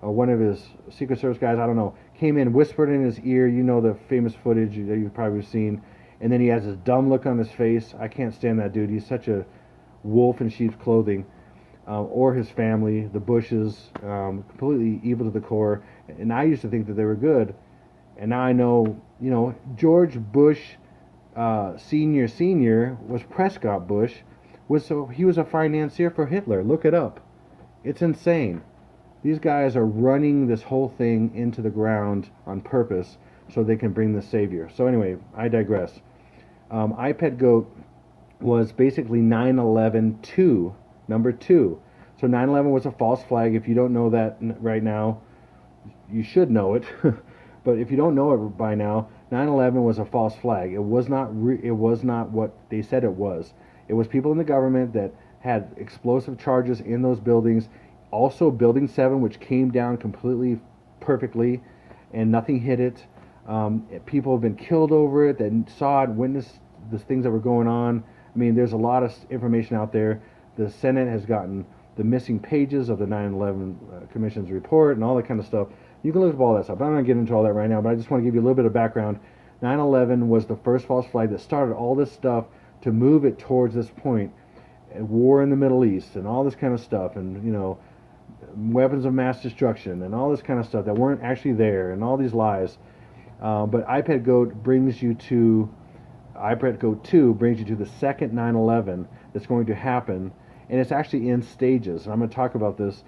[SPEAKER 1] or one of his Secret Service guys, I don't know, came in, whispered in his ear, the famous footage that you've probably seen, and then he has this dumb look on his face. I can't stand that dude. He's such a wolf in sheep's clothing. Or his family, the Bushes, completely evil to the core. And I used to think that they were good, and now I know, George Bush Senior was Prescott Bush, he was a financier for Hitler. Look it up. It's insane. These guys are running this whole thing into the ground on purpose so they can bring the Savior. So anyway, I digress. PETGOAT was basically 9/11 number 2. So 9/11 was a false flag. If you don't know that right now, you should know it. But if you don't know it by now, 9/11 was a false flag. It was not what they said it was. It was people in the government that had explosive charges in those buildings. Also, Building 7, which came down completely perfectly, and nothing hit it. People have been killed over it that saw it, witnessed the things that were going on. I mean, there's a lot of information out there. The Senate has gotten the missing pages of the 9/11 Commission's report and all that kind of stuff. You can look up all that stuff. I'm not going to get into all that right now, but I just want to give you a little bit of background. 9/11 was the first false flag that started all this stuff to move it towards this point. War in the Middle East and all this kind of stuff, and weapons of mass destruction and all this kind of stuff that weren't actually there, and all these lies. But PETGOAT brings you to PETGOAT II brings you to the second 9/11 that's going to happen, and it's actually in stages. And I'm going to talk about this.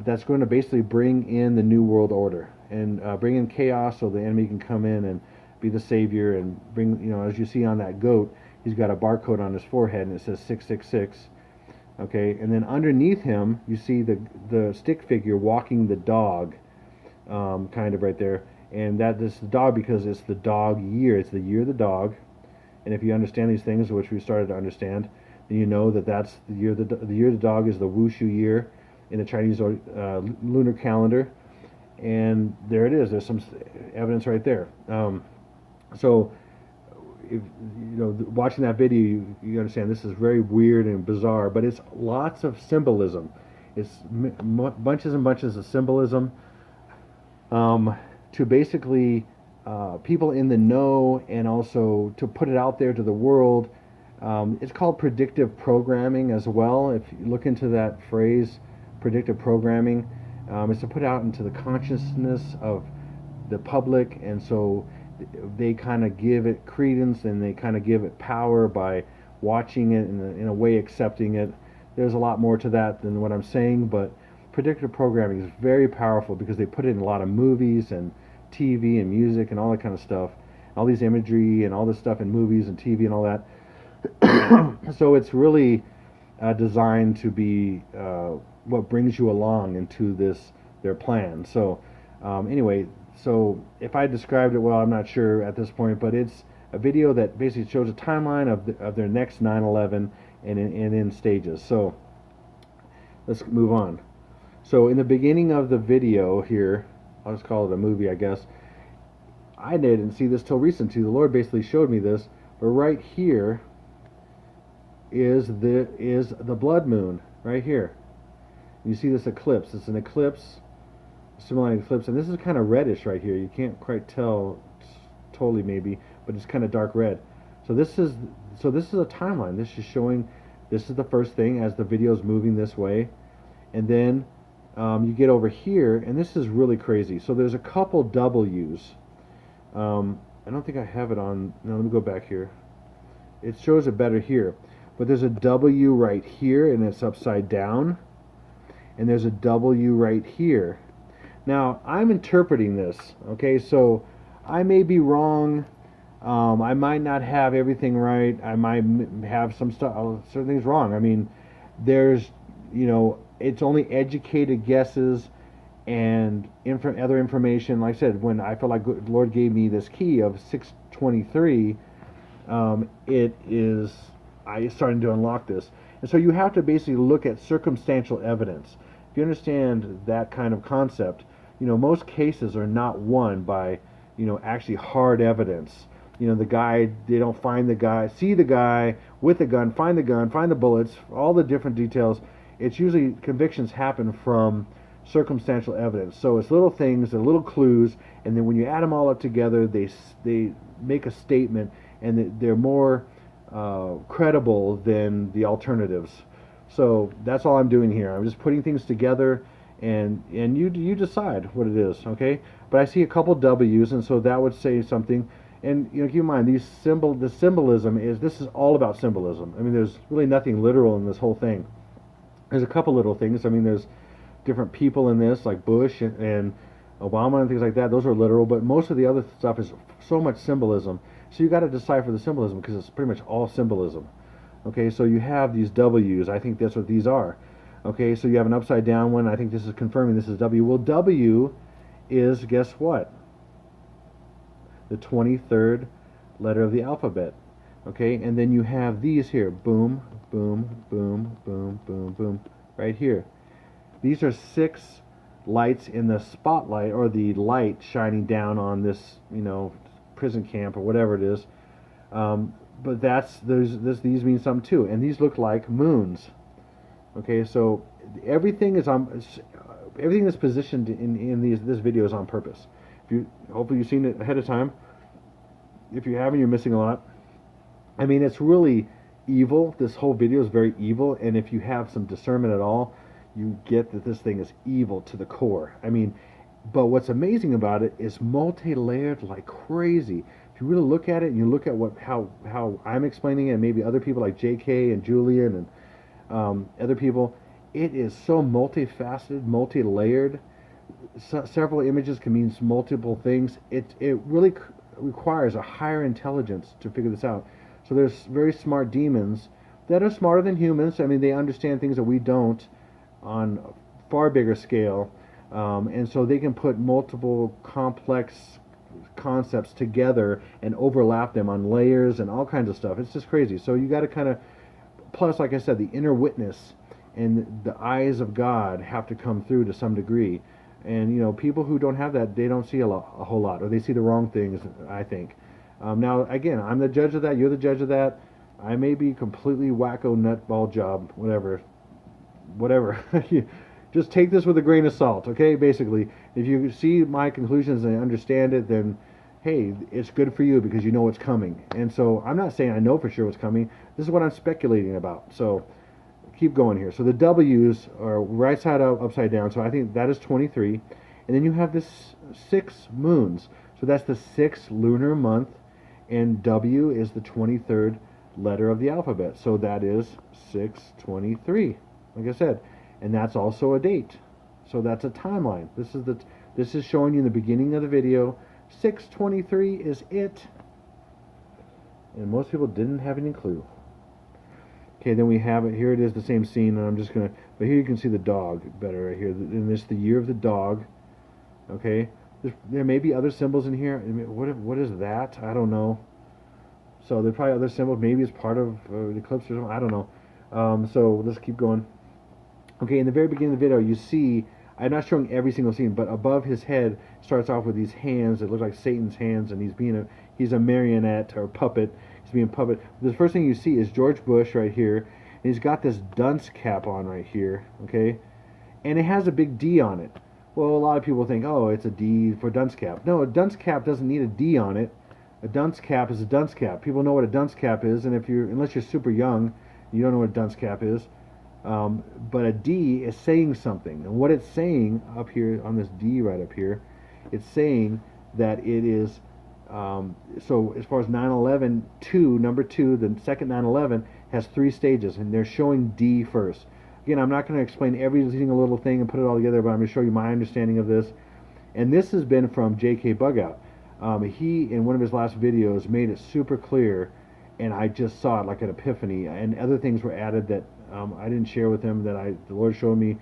[SPEAKER 1] That's going to basically bring in the New World Order and bring in chaos so the enemy can come in and be the Savior and bring, as you see on that goat, he's got a barcode on his forehead and it says 666. Okay, and then underneath him, you see the stick figure walking the dog, kind of right there. And that is the dog because it's the dog year. It's the year of the dog. And if you understand these things, which we started to understand, then you know that that's the year of the dog is the Wushu year in the Chinese lunar calendar. And there it is. There's some evidence right there. So, if watching that video, you understand this is very weird and bizarre, but it's lots of symbolism. It's bunches and bunches of symbolism to basically people in the know, and also to put it out there to the world. It's called predictive programming as well. If you look into that phrase, predictive programming, it's to put out into the consciousness of the public, and so they kind of give it credence and they kind of give it power by watching it and in a way accepting it. There's a lot more to that than what I'm saying, but predictive programming is very powerful because they put it in a lot of movies and TV and music and all that kind of stuff. All these imagery and all this stuff in movies and TV and all that. So it's really designed to be what brings you along into their plan. So anyway, so if I described it well, I'm not sure at this point, but it's a video that basically shows a timeline of their next 9/11 and in stages. So let's move on. So in the beginning of the video here, I'll just call it a movie, I guess. I didn't see this till recently. The Lord basically showed me this, but right here is the blood moon right here. You see this eclipse. It's an eclipse, similar to an eclipse, and this is kind of reddish right here. You can't quite tell totally maybe, but it's kind of dark red. So this is a timeline. This is showing. This is the first thing as the video is moving this way, and then you get over here, and this is really crazy. So there's a couple W's. I don't think I have it on. No, let me go back here. It shows it better here. But there's a W right here, and it's upside down. And there's a W right here. Now, I'm interpreting this, okay? So I may be wrong. I might not have everything right. I might have some stuff, certain things wrong. I mean, there's, it's only educated guesses and other information. Like I said, when I felt like the Lord gave me this key of 623, I started to unlock this. And so you have to basically look at circumstantial evidence. If you understand that kind of concept, most cases are not won by, actually hard evidence. The guy, they don't find the guy, see the guy with the gun, find the bullets, all the different details. It's usually convictions happen from circumstantial evidence. So it's little things, they're little clues, and then when you add them all up together, they make a statement, and they're more credible than the alternatives. So that's all I'm doing here. I'm just putting things together, and you decide what it is, okay? But I see a couple W's, and so that would say something. And keep in mind, the symbolism this is all about symbolism. I mean, there's really nothing literal in this whole thing. There's a couple little things. I mean, there's different people in this, like Bush and Obama and things like that. Those are literal, but most of the other stuff is so much symbolism. So you got to decipher the symbolism because it's pretty much all symbolism. Okay, so you have these W's. I think that's what these are. Okay, so you have an upside down one. I think this is confirming this is W. Well, W is, guess what? The 23rd letter of the alphabet. Okay, and then you have these here. Boom, boom, boom, boom, boom, boom. Right here. These are 6 lights in the spotlight, or the light shining down on this, prison camp or whatever it is. But these mean something too, and these look like moons. Okay, so everything that's positioned in this video is on purpose. Hopefully you've seen it ahead of time. If you haven't, you're missing a lot. I mean, it's really evil. This whole video is very evil, and if you have some discernment at all, you get that this thing is evil to the core. I mean, but what's amazing about it is multi-layered like crazy. If you really look at it and you look at how I'm explaining it, and maybe other people like JK and Julian and other people, it is so multifaceted, multi-layered. Several images can mean multiple things. It really requires a higher intelligence to figure this out. So there's very smart demons that are smarter than humans. I mean, they understand things that we don't on a far bigger scale. And so they can put multiple complex concepts together and overlap them on layers and all kinds of stuff. It's just crazy. So you got to kind of, plus, like I said, the inner witness and the eyes of God have to come through to some degree. And people who don't have that, they don't see a whole lot, or they see the wrong things, I think. Now, again, I'm the judge of that. You're the judge of that. I may be completely wacko nutball job, whatever. Just take this with a grain of salt, okay? Basically, if you see my conclusions and understand it, then hey, it's good for you because you know what's coming. And so I'm not saying I know for sure what's coming. This is what I'm speculating about. So keep going here. So the W's are right side up, upside down. So I think that is 23. And then you have this 6 moons. So that's the 6th lunar month. And W is the 23rd letter of the alphabet. So that is 623, like I said. And that's also a date. So that's a timeline. This is showing you in the beginning of the video. 623 is it. And most people didn't have any clue. Okay, then we have it. Here it is, the same scene, and I'm just going to... But here you can see the dog better right here. And this is the year of the dog. Okay, there may be other symbols in here. I mean, what is that? I don't know. So there are probably other symbols. Maybe it's part of the eclipse or something. I don't know. So let's keep going. Okay, in the very beginning of the video, you see, I'm not showing every single scene, but above his head starts off with these hands that look like Satan's hands, and he's a marionette or puppet. He's being puppet. The first thing you see is George Bush right here, and he's got this dunce cap on right here, okay, and it has a big D on it. Well, a lot of people think, oh, it's a D for dunce cap. No, a dunce cap doesn't need a D on it. A dunce cap is a dunce cap. People know what a dunce cap is, and unless you're super young, you don't know what a dunce cap is. But a D is saying something, and what it's saying up here on this D right up here, it's saying that it is. So as far as 9/11 number 2, the second 9/11 has 3 stages, and they're showing D first. Again, I'm not going to explain every single little thing and put it all together, but I'm going to show you my understanding of this. And this has been from Jkbugout. He, in one of his last videos, made it super clear, and I just saw it like an epiphany. And other things were added that I didn't share with him that the Lord showed me.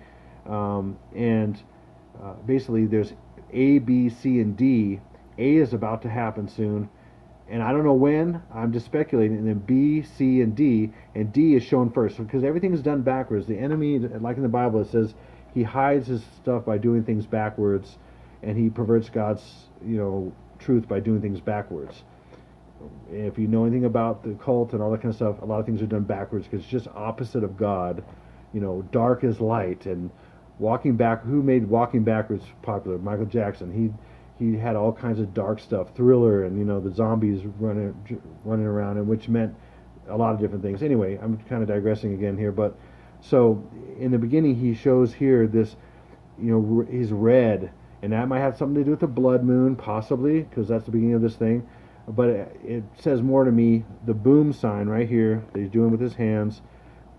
[SPEAKER 1] Basically, there's A, B, C, and D. A is about to happen soon, and I don't know when. I'm just speculating. And then B, C, and D is shown first, because everything is done backwards. The enemy, like in the Bible, it says he hides his stuff by doing things backwards, and he perverts God's truth by doing things backwards. If you know anything about the cult and all that kind of stuff, a lot of things are done backwards because it's just opposite of God. Dark is light, and walking back. Who made walking backwards popular? Michael Jackson. He had all kinds of dark stuff, Thriller, and the zombies running around, and which meant a lot of different things. Anyway, I'm kind of digressing again here, but so in the beginning he shows here this, he's red, and that might have something to do with the blood moon, possibly, because that's the beginning of this thing. But it says more to me. The boom sign right here that he's doing with his hands,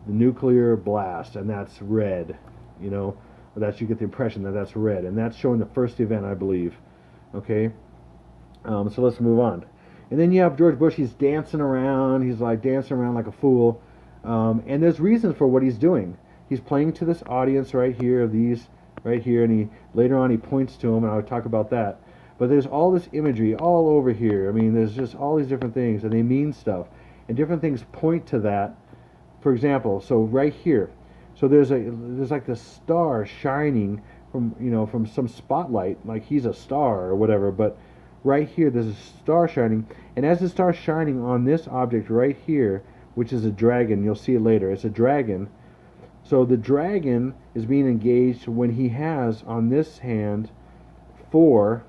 [SPEAKER 1] the nuclear blast, and that's red. That you get the impression that that's red, and that's showing the first event, I believe. Okay, so let's move on. And then you have George Bush. He's dancing around. He's like dancing around like a fool. And there's reasons for what he's doing. He's playing to this audience right here, and later on he points to them, and I'll talk about that. But there's all this imagery all over here. I mean, there's just all these different things, and they mean stuff, and different things point to that. For example, so right here, so there's like the star shining from some spotlight, like he's a star or whatever. But right here there's a star shining, and as the star shining on this object right here, which is a dragon, you'll see it later, it's a dragon. So the dragon is being engaged when he has on this hand 4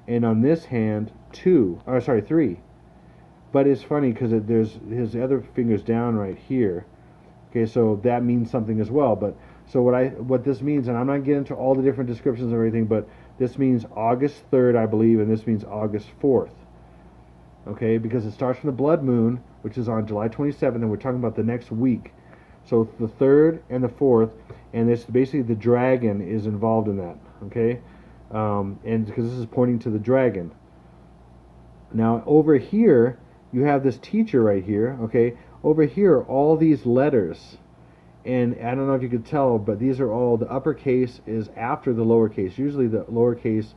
[SPEAKER 1] and on this hand 3. But it's funny because there's his other finger's down right here. Okay, so that means something as well. But so what this means, and I'm not getting into all the different descriptions of everything, but this means August 3rd, I believe, and this means August 4th. Okay, because it starts from the blood moon, which is on July 27th, and we're talking about the next week. So the 3rd and the 4th, and it's basically the dragon is involved in that. Okay, and because this is pointing to the dragon. Now over here you have this teacher right here. Okay, over here all these letters. And I don't know if you could tell, but these are all, the uppercase is after the lowercase. Usually the lowercase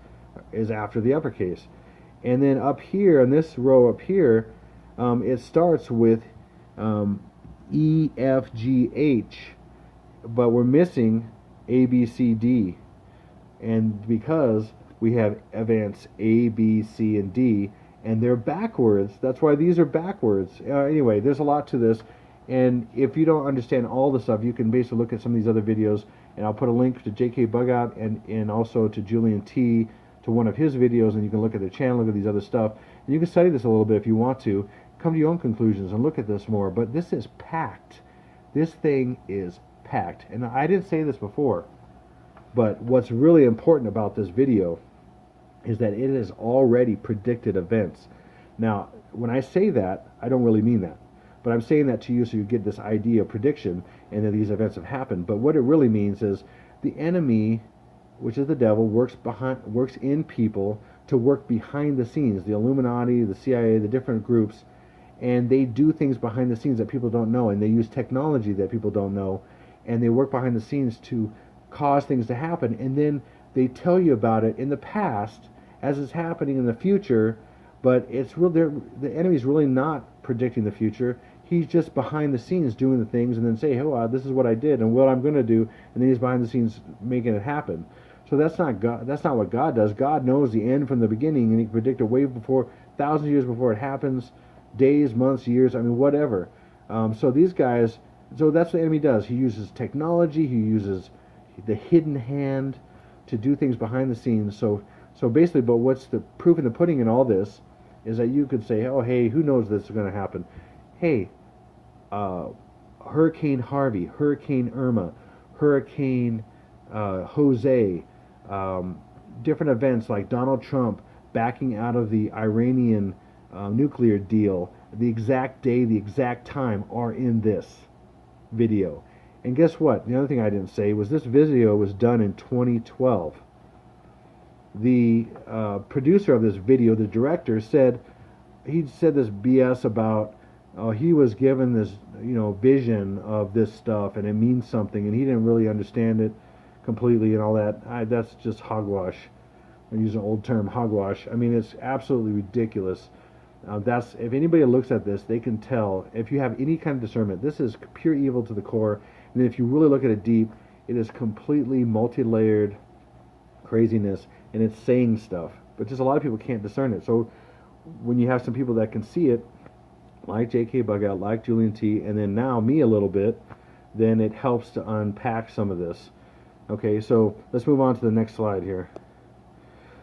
[SPEAKER 1] is after the uppercase. And then up here, in this row up here, it starts with E, F, G, H, but we're missing A, B, C, D. And because we have events A, B, C, and D, and they're backwards, that's why these are backwards. Anyway, there's a lot to this. And if you don't understand all the stuff, you can basically look at some of these other videos, and I'll put a link to Jkbugout and also to Julian T, to one of his videos, and you can look at their channel, look at these other stuff, and you can study this a little bit if you want to, come to your own conclusions and look at this more. But this is packed. This thing is packed. And I didn't say this before, but what's really important about this video is that it has already predicted events. Now, when I say that, I don't really mean that. But I'm saying that to you so you get this idea of prediction and that these events have happened. But what it really means is the enemy, which is the devil, works in people to work behind the scenes. The Illuminati, the CIA, the different groups, and they do things behind the scenes that people don't know, and they use technology that people don't know, and they work behind the scenes to cause things to happen, and then they tell you about it in the past as it's happening in the future, but it's real. The enemy's really not predicting the future. He's just behind the scenes doing the things, and then say, "Oh, this is what I did, and what I'm going to do," and then he's behind the scenes making it happen. So that's not God. That's not what God does. God knows the end from the beginning, and He can predict it way before, thousands of years before it happens, days, months, years. I mean, whatever. So these guys. So that's what the enemy does. He uses technology. He uses the hidden hand to do things behind the scenes. So basically, but what's the proof in the pudding in all this is that you could say, "Oh, hey, who knows this is going to happen? Hey, Hurricane Harvey, Hurricane Irma, Hurricane Jose, different events like Donald Trump backing out of the Iranian nuclear deal, the exact day, the exact time are in this video." And guess what? The other thing I didn't say was this video was done in 2012. The producer of this video, the director, said this BS about he was given this vision of this stuff and it means something, and he didn't really understand it completely and all that. That's just hogwash. I'm using an old term, hogwash. I mean, it's absolutely ridiculous. That's, if anybody looks at this, they can tell, if you have any kind of discernment, this is pure evil to the core. And then if you really look at it deep, it is completely multi-layered craziness, and it's saying stuff. But just a lot of people can't discern it. So when you have some people that can see it, like Jkbugout, like Julian T, and then now me a little bit, then it helps to unpack some of this. Okay, so let's move on to the next slide here.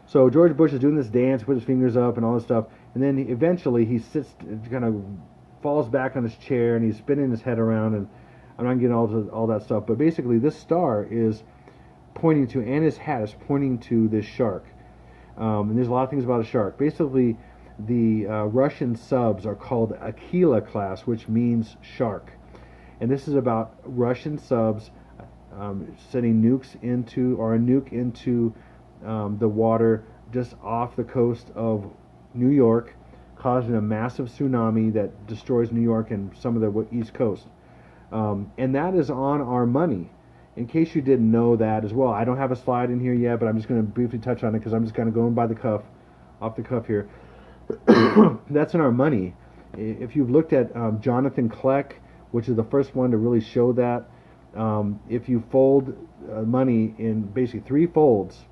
[SPEAKER 1] So George Bush is doing this dance, put his fingers up and all this stuff, and then eventually he sits, kind of falls back on his chair, and he's spinning his head around, and I'm not getting all that stuff, but basically this star is pointing to, and his hat is pointing to this shark. And there's a lot of things about a shark. Basically, the Russian subs are called Aquila class, which means shark. And this is about Russian subs sending nukes into, or a nuke into the water just off the coast of New York, causing a massive tsunami that destroys New York and some of the East Coast. And that is on our money. In case you didn't know that as well, I don't have a slide in here yet, but I'm just going to briefly touch on it because I'm just kind of going by the cuff, off the cuff here. That's in our money. If you've looked at JonathanKleck, which is the first one to really show that, if you fold money in basically 3 folds,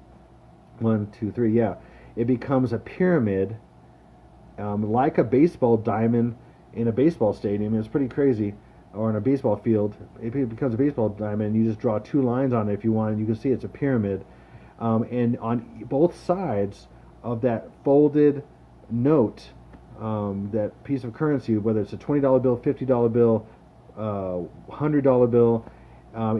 [SPEAKER 1] 1, 2, 3, yeah, it becomes a pyramid, like a baseball diamond in a baseball stadium. It's pretty crazy. Or in a baseball field, it becomes a baseball diamond. You just draw 2 lines on it if you want, and you can see it's a pyramid. And on both sides of that folded note, that piece of currency, whether it's a $20 bill, $50 bill, $100 bill,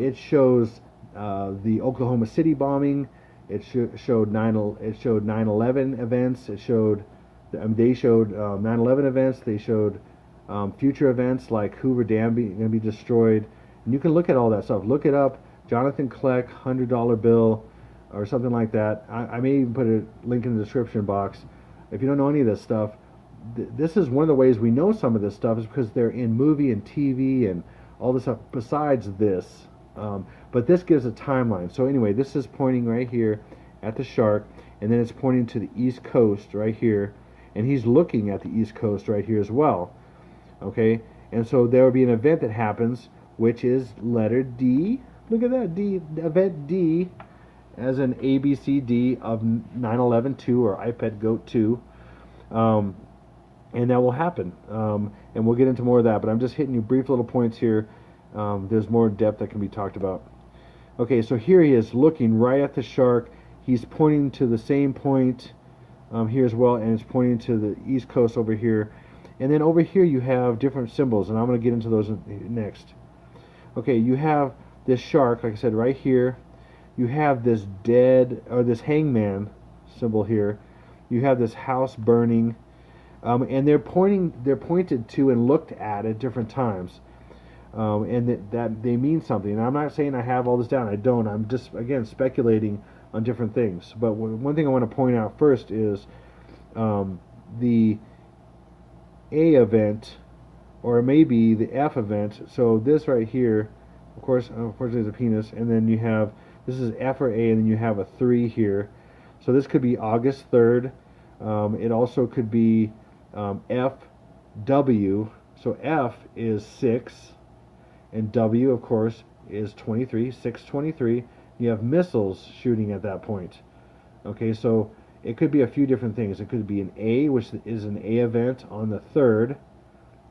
[SPEAKER 1] it shows the Oklahoma City bombing. It showed 9/11 events. It showed, they showed 9/11 events. They showed future events like Hoover Dam going to be destroyed, and you can look at all that stuff. Look it up, JonathanKleck $100 bill, or something like that. I may even put a link in the description box. If you don't know any of this stuff, this is one of the ways we know some of this stuff is because they're in movie and TV and all this stuff. Besides this, but this gives a timeline. So anyway, this is pointing right here at the shark, and then it's pointing to the East Coast right here, and he's looking at the East Coast right here as well. Okay, and so there will be an event that happens, which is letter D. Look at that, D, event D, as an ABCD of 9/11/2 or PETGOAT II, and that will happen. And we'll get into more of that, but I'm just hitting you brief little points here. There's more depth that can be talked about. Okay, so here he is looking right at the shark. He's pointing to the same point here as well, and it's pointing to the East Coast over here. And then over here you have different symbols, and I'm going to get into those next. Okay, you have this shark, like I said, right here. You have this dead, or this hangman symbol here. You have this house burning, and they're pointed to and looked at different times, and that they mean something. And I'm not saying I have all this down. I don't. I'm just, again, speculating on different things. But one thing I want to point out first is A event, or it may be the F event. So this right here, of course there's a penis, and then you have, this is F or A, and then you have a 3 here. So this could be August 3rd. It also could be FW. So F is 6, and W, of course, is 23, 623. You have missiles shooting at that point. Okay, so it could be a few different things. It could be an A, which is an A event on the 3rd.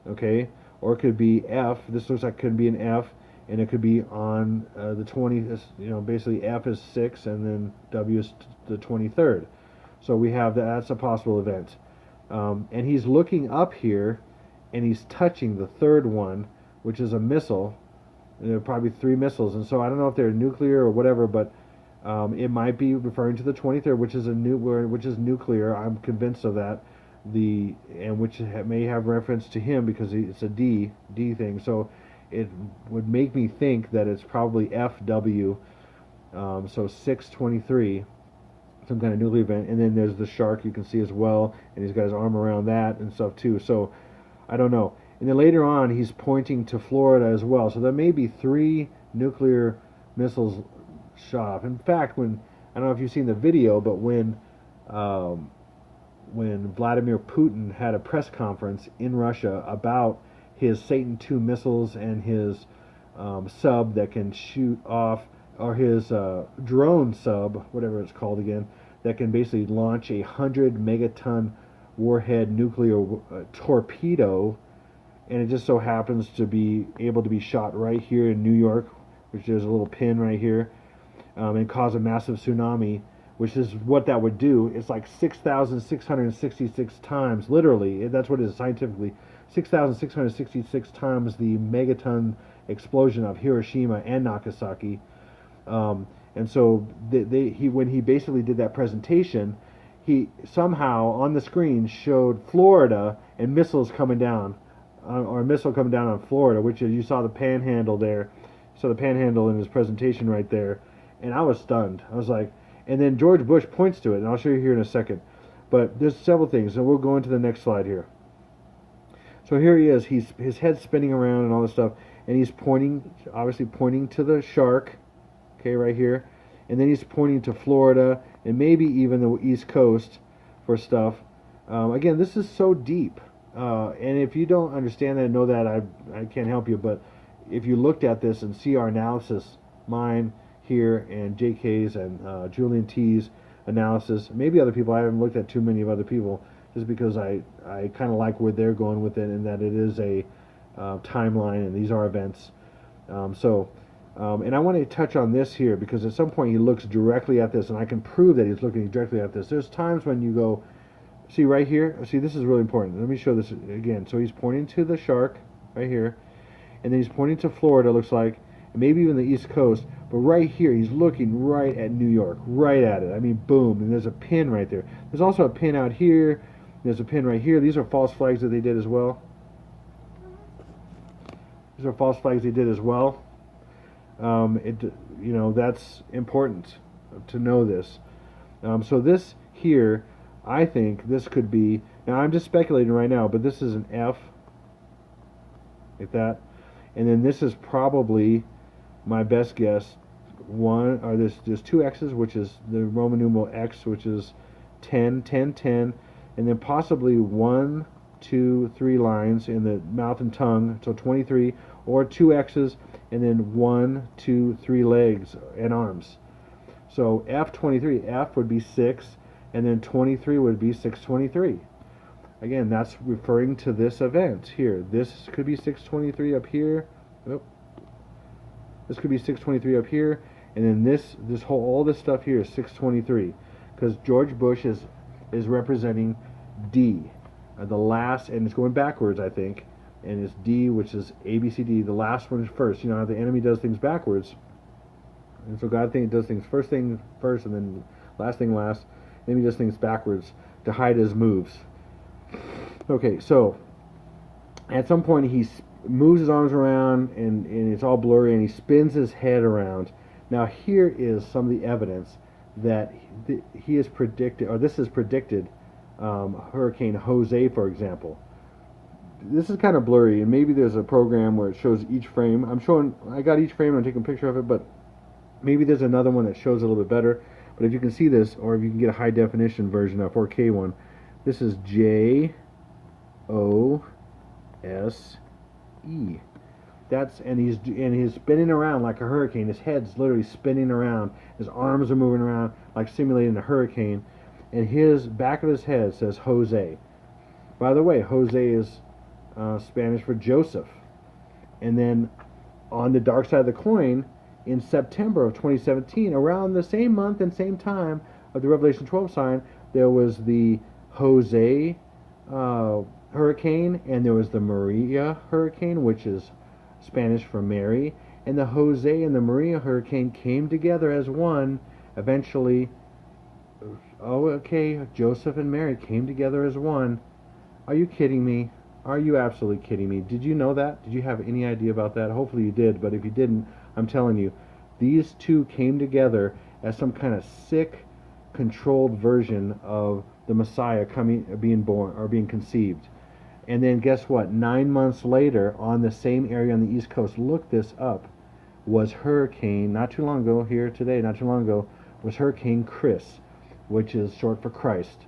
[SPEAKER 1] Okay, or it could be F. This looks like it could be an F, and it could be on the 20th. You know, basically F is 6, and then W is the 23rd. So we have that. That's a possible event. And he's looking up here, and he's touching the 3rd one, which is a missile. And there are probably 3 missiles, and so I don't know if they're nuclear or whatever, but it might be referring to the 23rd, which is which is nuclear. I'm convinced of that. Which may have reference to him because it's a D thing. So it would make me think that it's probably FW. So 623, some kind of nuclear event. And then there's the shark you can see as well, and he's got his arm around that and stuff too. So I don't know. And then later on, he's pointing to Florida as well. So there may be 3 nuclear missiles shot off. In fact, I don't know if you've seen the video, but when Vladimir Putin had a press conference in Russia about his Satan II missiles and his sub that can shoot off, or his drone sub, whatever it's called again, that can basically launch a 100 megaton warhead nuclear torpedo, and it just so happens to be able to be shot right here in New York, which there's a little pin right here, and cause a massive tsunami, which is what that would do. It's like 6,666 times, literally, that's what it is scientifically, 6,666 times the megaton explosion of Hiroshima and Nagasaki. And so when he basically did that presentation, he somehow on the screen showed Florida and missiles coming down, or a missile coming down on Florida, which is, you saw the panhandle there. You saw the panhandle in his presentation right there, and I was stunned. I was like, and then George Bush points to it, and I'll show you here in a second. But there's several things, and we'll go into the next slide here. So here he is. His head's spinning around and all this stuff, and he's pointing, obviously pointing to the shark, okay, right here. And then he's pointing to Florida and maybe even the East Coast for stuff. Again, this is so deep. And if you don't understand that and know that, I can't help you. But if you looked at this and see our analysis, mine here and JK's and Julian T's analysis, maybe other people, I haven't looked at too many of other people, just because I kind of like where they're going with it, and that it is a timeline and these are events. And I want to touch on this here, because at some point he looks directly at this, and I can prove that he's looking directly at this. There's times when you go, see right here, see, this is really important. Let me show this again. So he's pointing to the shark right here, and then he's pointing to Florida, looks like, and maybe even the East Coast, but right here he's looking right at New York, right at it. I mean, boom, and there's a pin right there. There's also a pin out here, there's a pin right here. These are false flags that they did as well. These are false flags they did as well. That's important to know this. So this here, I think this could be, now I'm just speculating right now, but this is an F, like that, and then this is probably my best guess, there's 2 X's, which is the Roman numeral X, which is 10, 10, 10, and then possibly 1, 2, 3 lines in the mouth and tongue, so 23, or 2 X's, and then 1, 2, 3 legs and arms. So F23, F would be 6, and then 23 would be 623. Again, that's referring to this event here. This could be 623 up here. Oh. This could be 623 up here, and then all this stuff here is 623, because George Bush is representing D, the last, and it's going backwards, I think. And it's D, which is A, B, C, D. The last one is first. You know how the enemy does things backwards. And so God does things first thing first, and then last thing last. The enemy does things backwards to hide his moves. Okay, so at some point he moves his arms around, and it's all blurry, and he spins his head around. Now here is some of the evidence that he is predicted, or this is predicted, Hurricane Jose, for example. this is kind of blurry, and maybe there's a program where it shows each frame. I got each frame and I'm taking a picture of it, but maybe there's another one that shows a little bit better. But if you can see this, or if you can get a high definition version, a 4K one, this is Jose. And he's spinning around like a hurricane. His head's literally spinning around. His arms are moving around like simulating a hurricane. And his back of his head says Jose. By the way, Jose is Spanish for Joseph. And then on the dark side of the coin, in September of 2017, around the same month and same time of the Revelation 12 sign, there was the Jose hurricane, and there was the Maria hurricane, which is Spanish for Mary. And the Jose and the Maria hurricane came together as one eventually. Oh, okay, Joseph and Mary came together as one. Are you kidding me? Are you absolutely kidding me? Did you know that? Did you have any idea about that? Hopefully you did, but if you didn't, I'm telling you, these two came together as some kind of sick, controlled version of the Messiah being born, or being conceived. And then guess what? 9 months later, on the same area on the East Coast, look this up, was Hurricane, not too long ago, here today, not too long ago, was Hurricane Chris, which is short for Christ.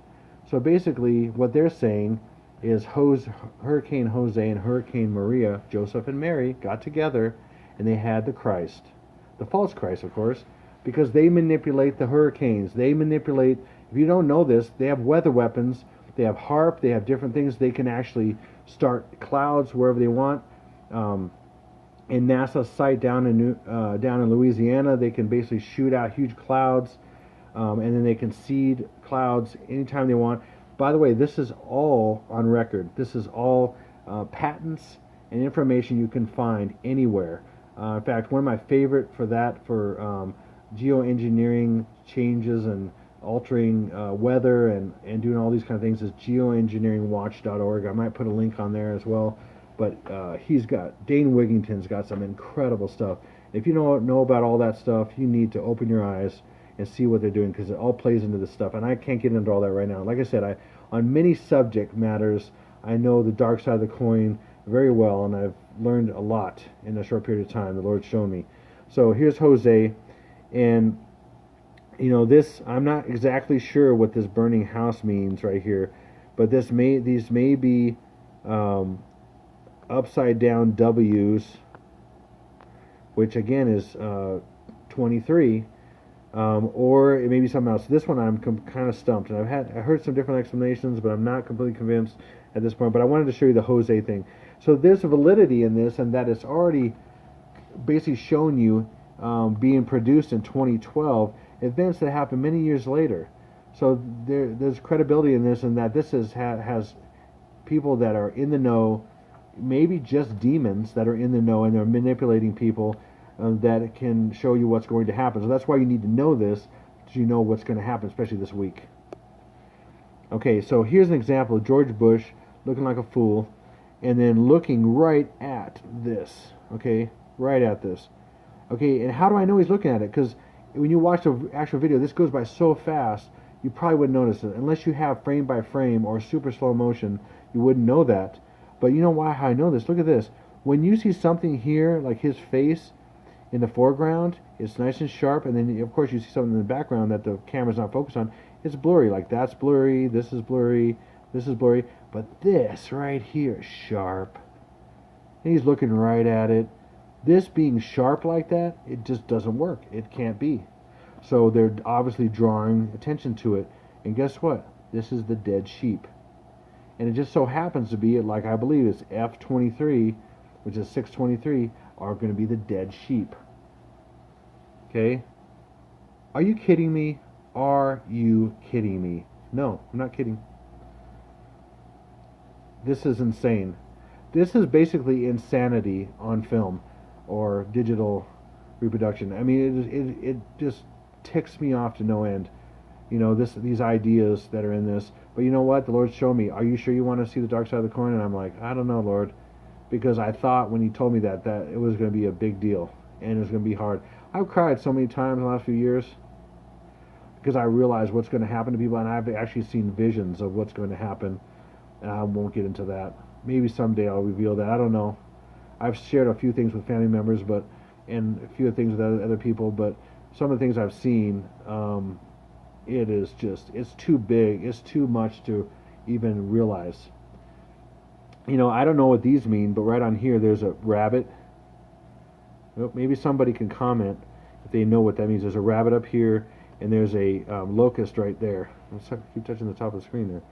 [SPEAKER 1] So basically, what they're saying is Hurricane Jose and Hurricane Maria, Joseph and Mary, got together, and they had the Christ. The false Christ, of course, because they manipulate the hurricanes. They manipulate, if you don't know this, they have weather weapons, they have HARP, they have different things. They can actually start clouds wherever they want. In NASA's site down in Louisiana, they can basically shoot out huge clouds, and then they can seed clouds anytime they want. By the way, this is all on record. This is all patents and information you can find anywhere. In fact, one of my favorite for geoengineering changes and altering weather and doing all these kind of things is Geoengineeringwatch.org. I might put a link on there as well. But Dane Wigington's got some incredible stuff. If you don't know about all that stuff, you need to open your eyes and see what they're doing, because it all plays into this stuff. And I can't get into all that right now. Like I said, on many subject matters, I know the dark side of the coin very well, and I've learned a lot in a short period of time. The Lord's shown me. So here's Jose, and this, I'm not exactly sure what this burning house means right here, but these may be upside down W's, which again is 23. Or it may be something else. This one I'm kind of stumped, and I heard some different explanations, but I'm not completely convinced at this point. But I wanted to show you the Jose thing. So there's validity in this, and that it's already basically shown you being produced in 2012, events that happened many years later. So there's credibility in this, and that this has people that are in the know, maybe just demons that are in the know, and they're manipulating people. That can show you what's going to happen. So that's why you need to know this, so you know what's going to happen, especially this week. Okay, so here's an example of George Bush looking like a fool, and then looking right at this. Okay, right at this. Okay, and how do I know he's looking at it? Because when you watch the actual video, this goes by so fast, you probably wouldn't notice it. Unless you have frame by frame or super slow motion, you wouldn't know that. But you know how I know this? Look at this. When you see something here, like his face, in the foreground, it's nice and sharp, and then of course you see something in the background that the camera's not focused on. It's blurry, like that's blurry, this is blurry, this is blurry, but this right here is sharp. And he's looking right at it. This being sharp like that, it just doesn't work. It can't be. So they're obviously drawing attention to it. And guess what? This is the dead sheep. And it just so happens to be, like I believe it's F23, which is 623, are going to be the dead sheep. Okay? Are you kidding me? Are you kidding me? No, I'm not kidding. This is insane. This is basically insanity on film or digital reproduction. I mean, it just ticks me off to no end. These ideas that are in this. But you know what? The Lord showed me, are you sure you want to see the dark side of the coin? And I'm like, I don't know, Lord. Because I thought when he told me that it was going to be a big deal, and it was going to be hard. I've cried so many times in the last few years because I realized what's going to happen to people, and I've actually seen visions of what's going to happen.
[SPEAKER 2] and I won't get into that. Maybe someday I'll reveal that. I don't know. I've shared a few things with family members, and a few things with other people, but some of the things I've seen, it's too big. It's too much to even realize. I don't know what these mean, but right on here there's a rabbit. Oh, maybe somebody can comment if they know what that means. There's a rabbit up here, and there's a locust right there. Let's keep touching the top of the screen there.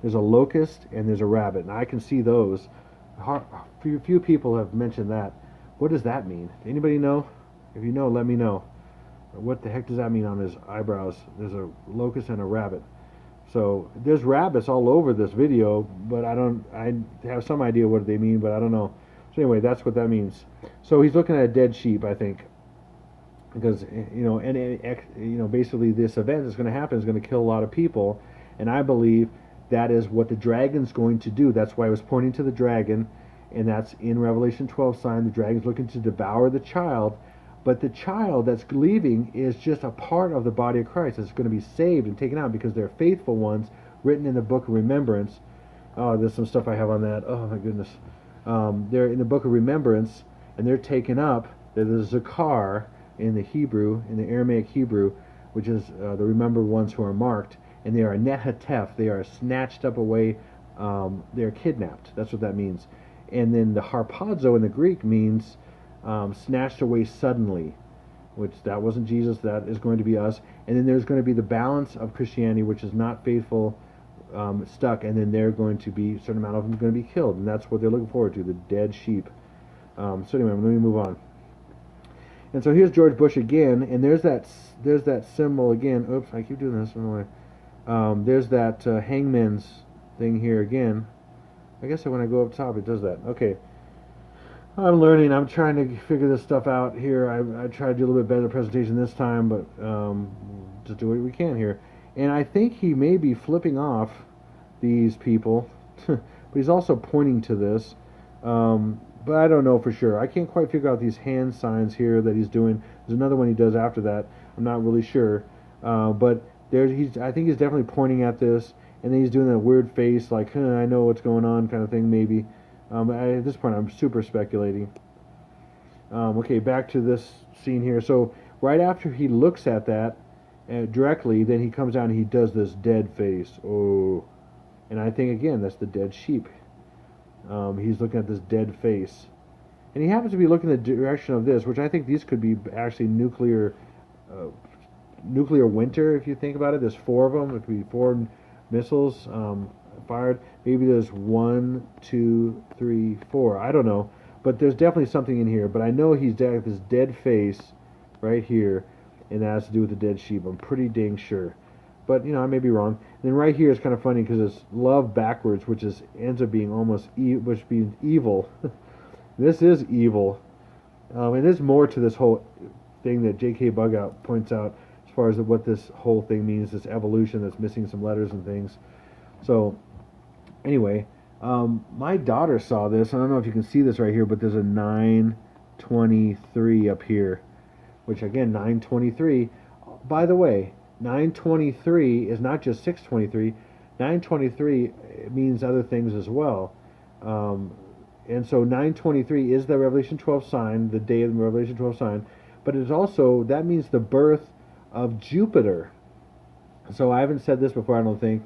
[SPEAKER 2] There's a locust and there's a rabbit, and I can see those. Few people have mentioned that. What does that mean? Anybody know? If you know, let me know. What the heck does that mean on his eyebrows? There's a locust and a rabbit. So there's rabbits all over this video, but I have some idea what they mean, but I don't know. So anyway, that's what that means. So he's looking at a dead sheep, I think, because basically this event is going to happen. Is going to kill a lot of people, and I believe that is what the dragon's going to do. That's why I was pointing to the dragon, and that's in Revelation 12 sign. The dragon's looking to devour the child, but the child that's leaving is just a part of the body of Christ. It's going to be saved and taken out because they're faithful ones, written in the book of remembrance. Oh, there's some stuff I have on that. Oh my goodness. They're in the book of remembrance, and they're taken up. There's a zakar in the Hebrew, in the Aramaic Hebrew, which is the remembered ones who are marked, and they are nehatef. They are snatched up away. They are kidnapped. That's what that means. And then the harpazo in the Greek means snatched away suddenly, which that wasn't Jesus. That is going to be us. And then there's going to be the balance of Christianity, which is not faithful, stuck, and then they're going to be, a certain amount of them are going to be killed, and that's what they're looking forward to, the dead sheep. So anyway, let me move on. And so here's George Bush again, and there's that symbol again. Oops, I keep doing this. I don't know why. There's that hangman's thing here again. I guess when I go up top, it does that. Okay. I'm learning. I'm trying to figure this stuff out here. I tried to do a little bit better presentation this time, but just do what we can here. And I think he may be flipping off these people, but he's also pointing to this. But I don't know for sure. I can't quite figure out these hand signs here that he's doing. There's another one he does after that. I'm not really sure. But I think he's definitely pointing at this, and then he's doing that weird face, like, I know what's going on kind of thing, maybe. At this point, I'm super speculating. Okay, back to this scene here. So right after he looks at that directly, then he comes down and he does this dead face. Oh, and I think, again, that's the dead sheep. He's looking at this dead face. And he happens to be looking in the direction of this, which I think these could be actually nuclear winter, if you think about it. There's 4 of them. It could be 4 missiles fired. Maybe there's 1, 2, 3, 4. I don't know. But there's definitely something in here. But I know he's got this dead face right here, and that has to do with the dead sheep. I'm pretty dang sure. But, I may be wrong. And then right here is kind of funny because it's love backwards, which ends up being almost which means evil. This is evil. And there's more to this whole thing that Jkbugout points out as far as what this whole thing means, this evolution that's missing some letters and things. So, anyway, my daughter saw this. I don't know if you can see this right here, but there's a 923 up here, which, again, 923. By the way, 923 is not just 623. 923 means other things as well. And so 923 is the Revelation 12 sign, the day of the Revelation 12 sign. But it's also, that means the birth of Jupiter. So I haven't said this before, I don't think.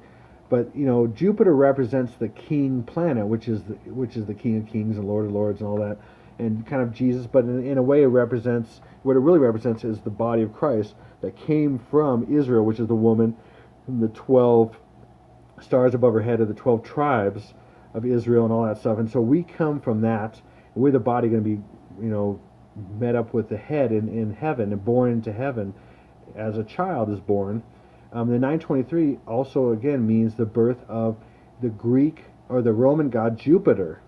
[SPEAKER 2] But, Jupiter represents the king planet, which is the King of Kings and Lord of Lords and all that. And kind of Jesus, but in a way it represents, what it really represents is the body of Christ that came from Israel, which is the woman, and the 12 stars above her head are the 12 tribes of Israel and all that stuff. And so we come from that, and we're the body going to be, met up with the head in heaven and born into heaven as a child is born. The 923 also, again, means the birth of the Greek or the Roman god Jupiter.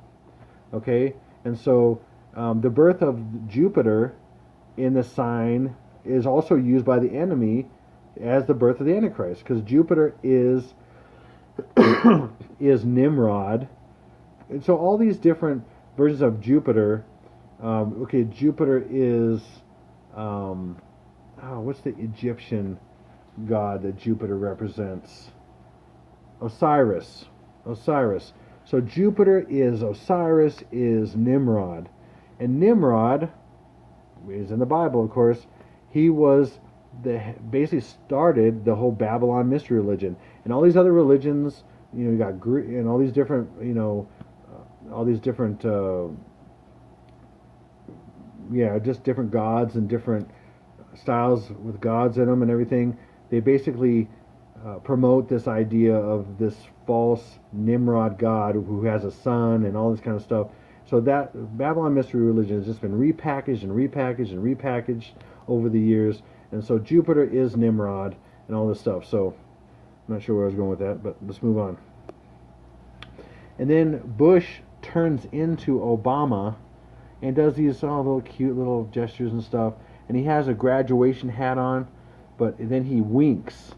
[SPEAKER 2] Okay? And so the birth of Jupiter in the sign is also used by the enemy as the birth of the Antichrist, because Jupiter is Nimrod. And so all these different versions of Jupiter, Jupiter is, what's the Egyptian god that Jupiter represents? Osiris. Osiris. So Jupiter is Osiris, is Nimrod. And Nimrod is in the Bible, of course. He was basically started the whole Babylon mystery religion. And all these other religions, you got and all these different, all these different, just different gods and different styles with gods in them and everything. They basically promote this idea of this false Nimrod god who has a son and all this kind of stuff. So that Babylon mystery religion has just been repackaged and repackaged and repackaged over the years. And so Jupiter is Nimrod and all this stuff. So I'm not sure where I was going with that, but let's move on. And then Bush turns into Obama and does these little cute little gestures and stuff. And he has a graduation hat on, but then he winks.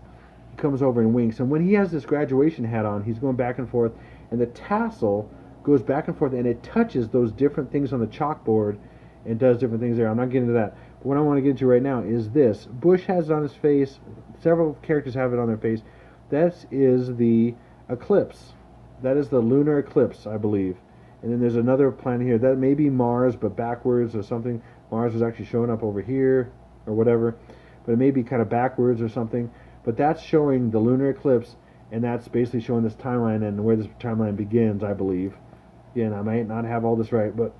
[SPEAKER 2] He comes over and winks. And when he has this graduation hat on, he's going back and forth, and the tassel goes back and forth, and it touches those different things on the chalkboard and does different things there. I'm not getting into that. But what I want to get into right now is this. Bush has it on his face. Several characters have it on their face. That is the eclipse. That is the lunar eclipse, I believe. And then there's another planet here. That may be Mars, but backwards or something. Mars is actually showing up over here or whatever. But it may be kind of backwards or something. But that's showing the lunar eclipse, and that's basically showing this timeline and where this timeline begins, I believe. Yeah, and I might not have all this right, but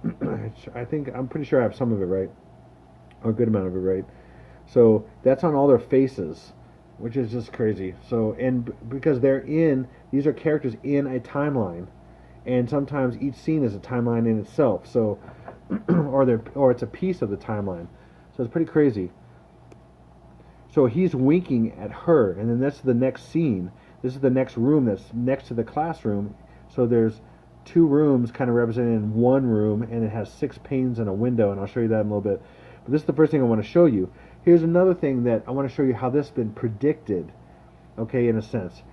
[SPEAKER 2] I'm pretty sure I have some of it right. Or a good amount of it right. So that's on all their faces, which is just crazy. So, and because these are characters in a timeline. And sometimes each scene is a timeline in itself. So, or it's a piece of the timeline. So it's pretty crazy. So he's winking at her, and then that's the next scene. This is the next room that's next to the classroom. So there's two rooms kind of represented in one room, and it has 6 panes and a window, and I'll show you that in a little bit. But this is the first thing I want to show you. Here's another thing that I want to show you how this has been predicted, okay, in a sense.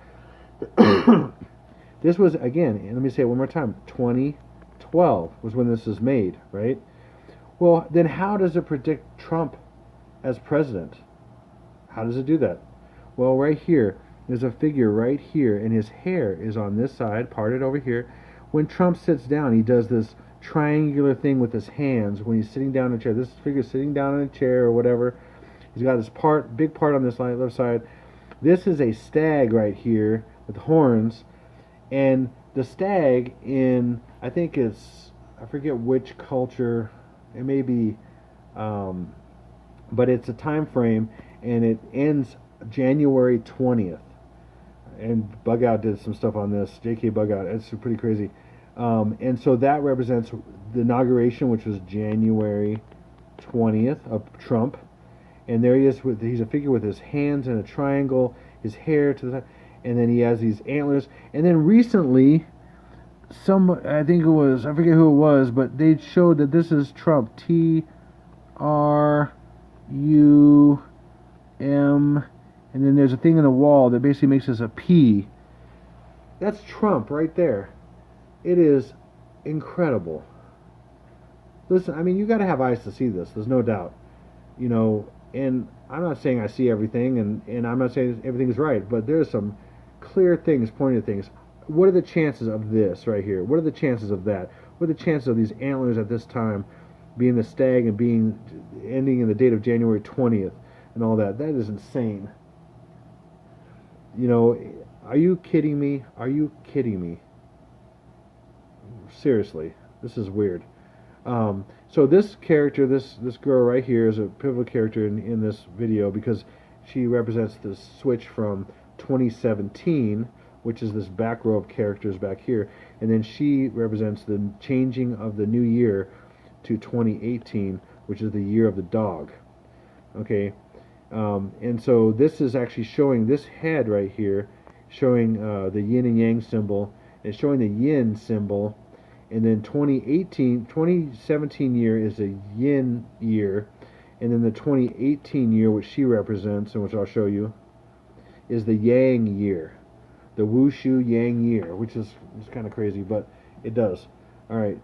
[SPEAKER 2] This was, again, and let me say it one more time, 2012 was when this was made, right? Well, then how does it predict Trump as president? How does it do that? Well, right here, there's a figure right here, and his hair is on this side, parted over here. When Trump sits down, he does this triangular thing with his hands when he's sitting down in a chair. This figure's sitting down in a chair or whatever. He's got this big part on this left side. This is a stag right here with horns. And the stag I forget which culture, it may be, but it's a time frame, and it ends January 20th. And Bugout did some stuff on this, Jkbugout, it's pretty crazy. And so that represents the inauguration, which was January 20th of Trump. And there he is, he's a figure with his hands in a triangle, his hair to the side. And then he has these antlers. And then recently, I forget who it was, but they showed that this is Trump. TRUM. And then there's a thing in the wall that basically makes this a P. That's Trump right there. It is incredible. Listen, I mean, you got to have eyes to see this. There's no doubt. And I'm not saying I see everything, and I'm not saying everything is right, but there's some clear things pointing to things. What are the chances of this right here? What are the chances of that? What are the chances of these antlers at this time being the stag and ending in the date of January 20th and all that? That is insane. Are you kidding me? Are you kidding me? Seriously, this is weird. So this character, this girl right here, is a pivotal character in this video because she represents the switch from 2017, which is this back row of characters back here, and then she represents the changing of the new year to 2018, which is the year of the dog. Okay, and so this is actually showing this head right here, showing the yin and yang symbol, and showing the yin symbol. And then 2017 year is a yin year, and then the 2018 year, which she represents, and which I'll show you, is the yang year, the wushu yang year, which is kind of crazy, but it does. All right,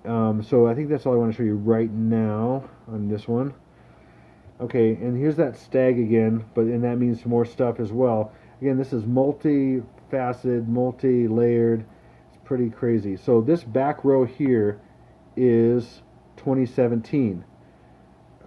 [SPEAKER 2] so I think that's all I want to show you right now on this one. Okay, and here's that stag again, and that means more stuff as well. Again, this is multi-faceted, multi-layered. It's pretty crazy. So this back row here is 2017.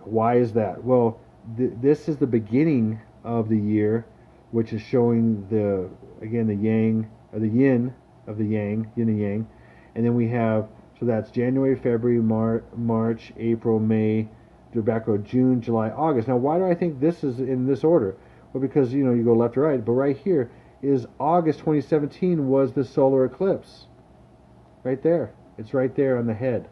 [SPEAKER 2] Why is that? Well, this is the beginning of the year, which is showing the yang, or the yin of the yang, yin and yang, and then we have, so that's January, February, March, April, May, the back row, June, July, August. Now, why do I think this is in this order? Well, because you go left to right, but right here is August 2017 was the solar eclipse. Right there, it's right there on the head.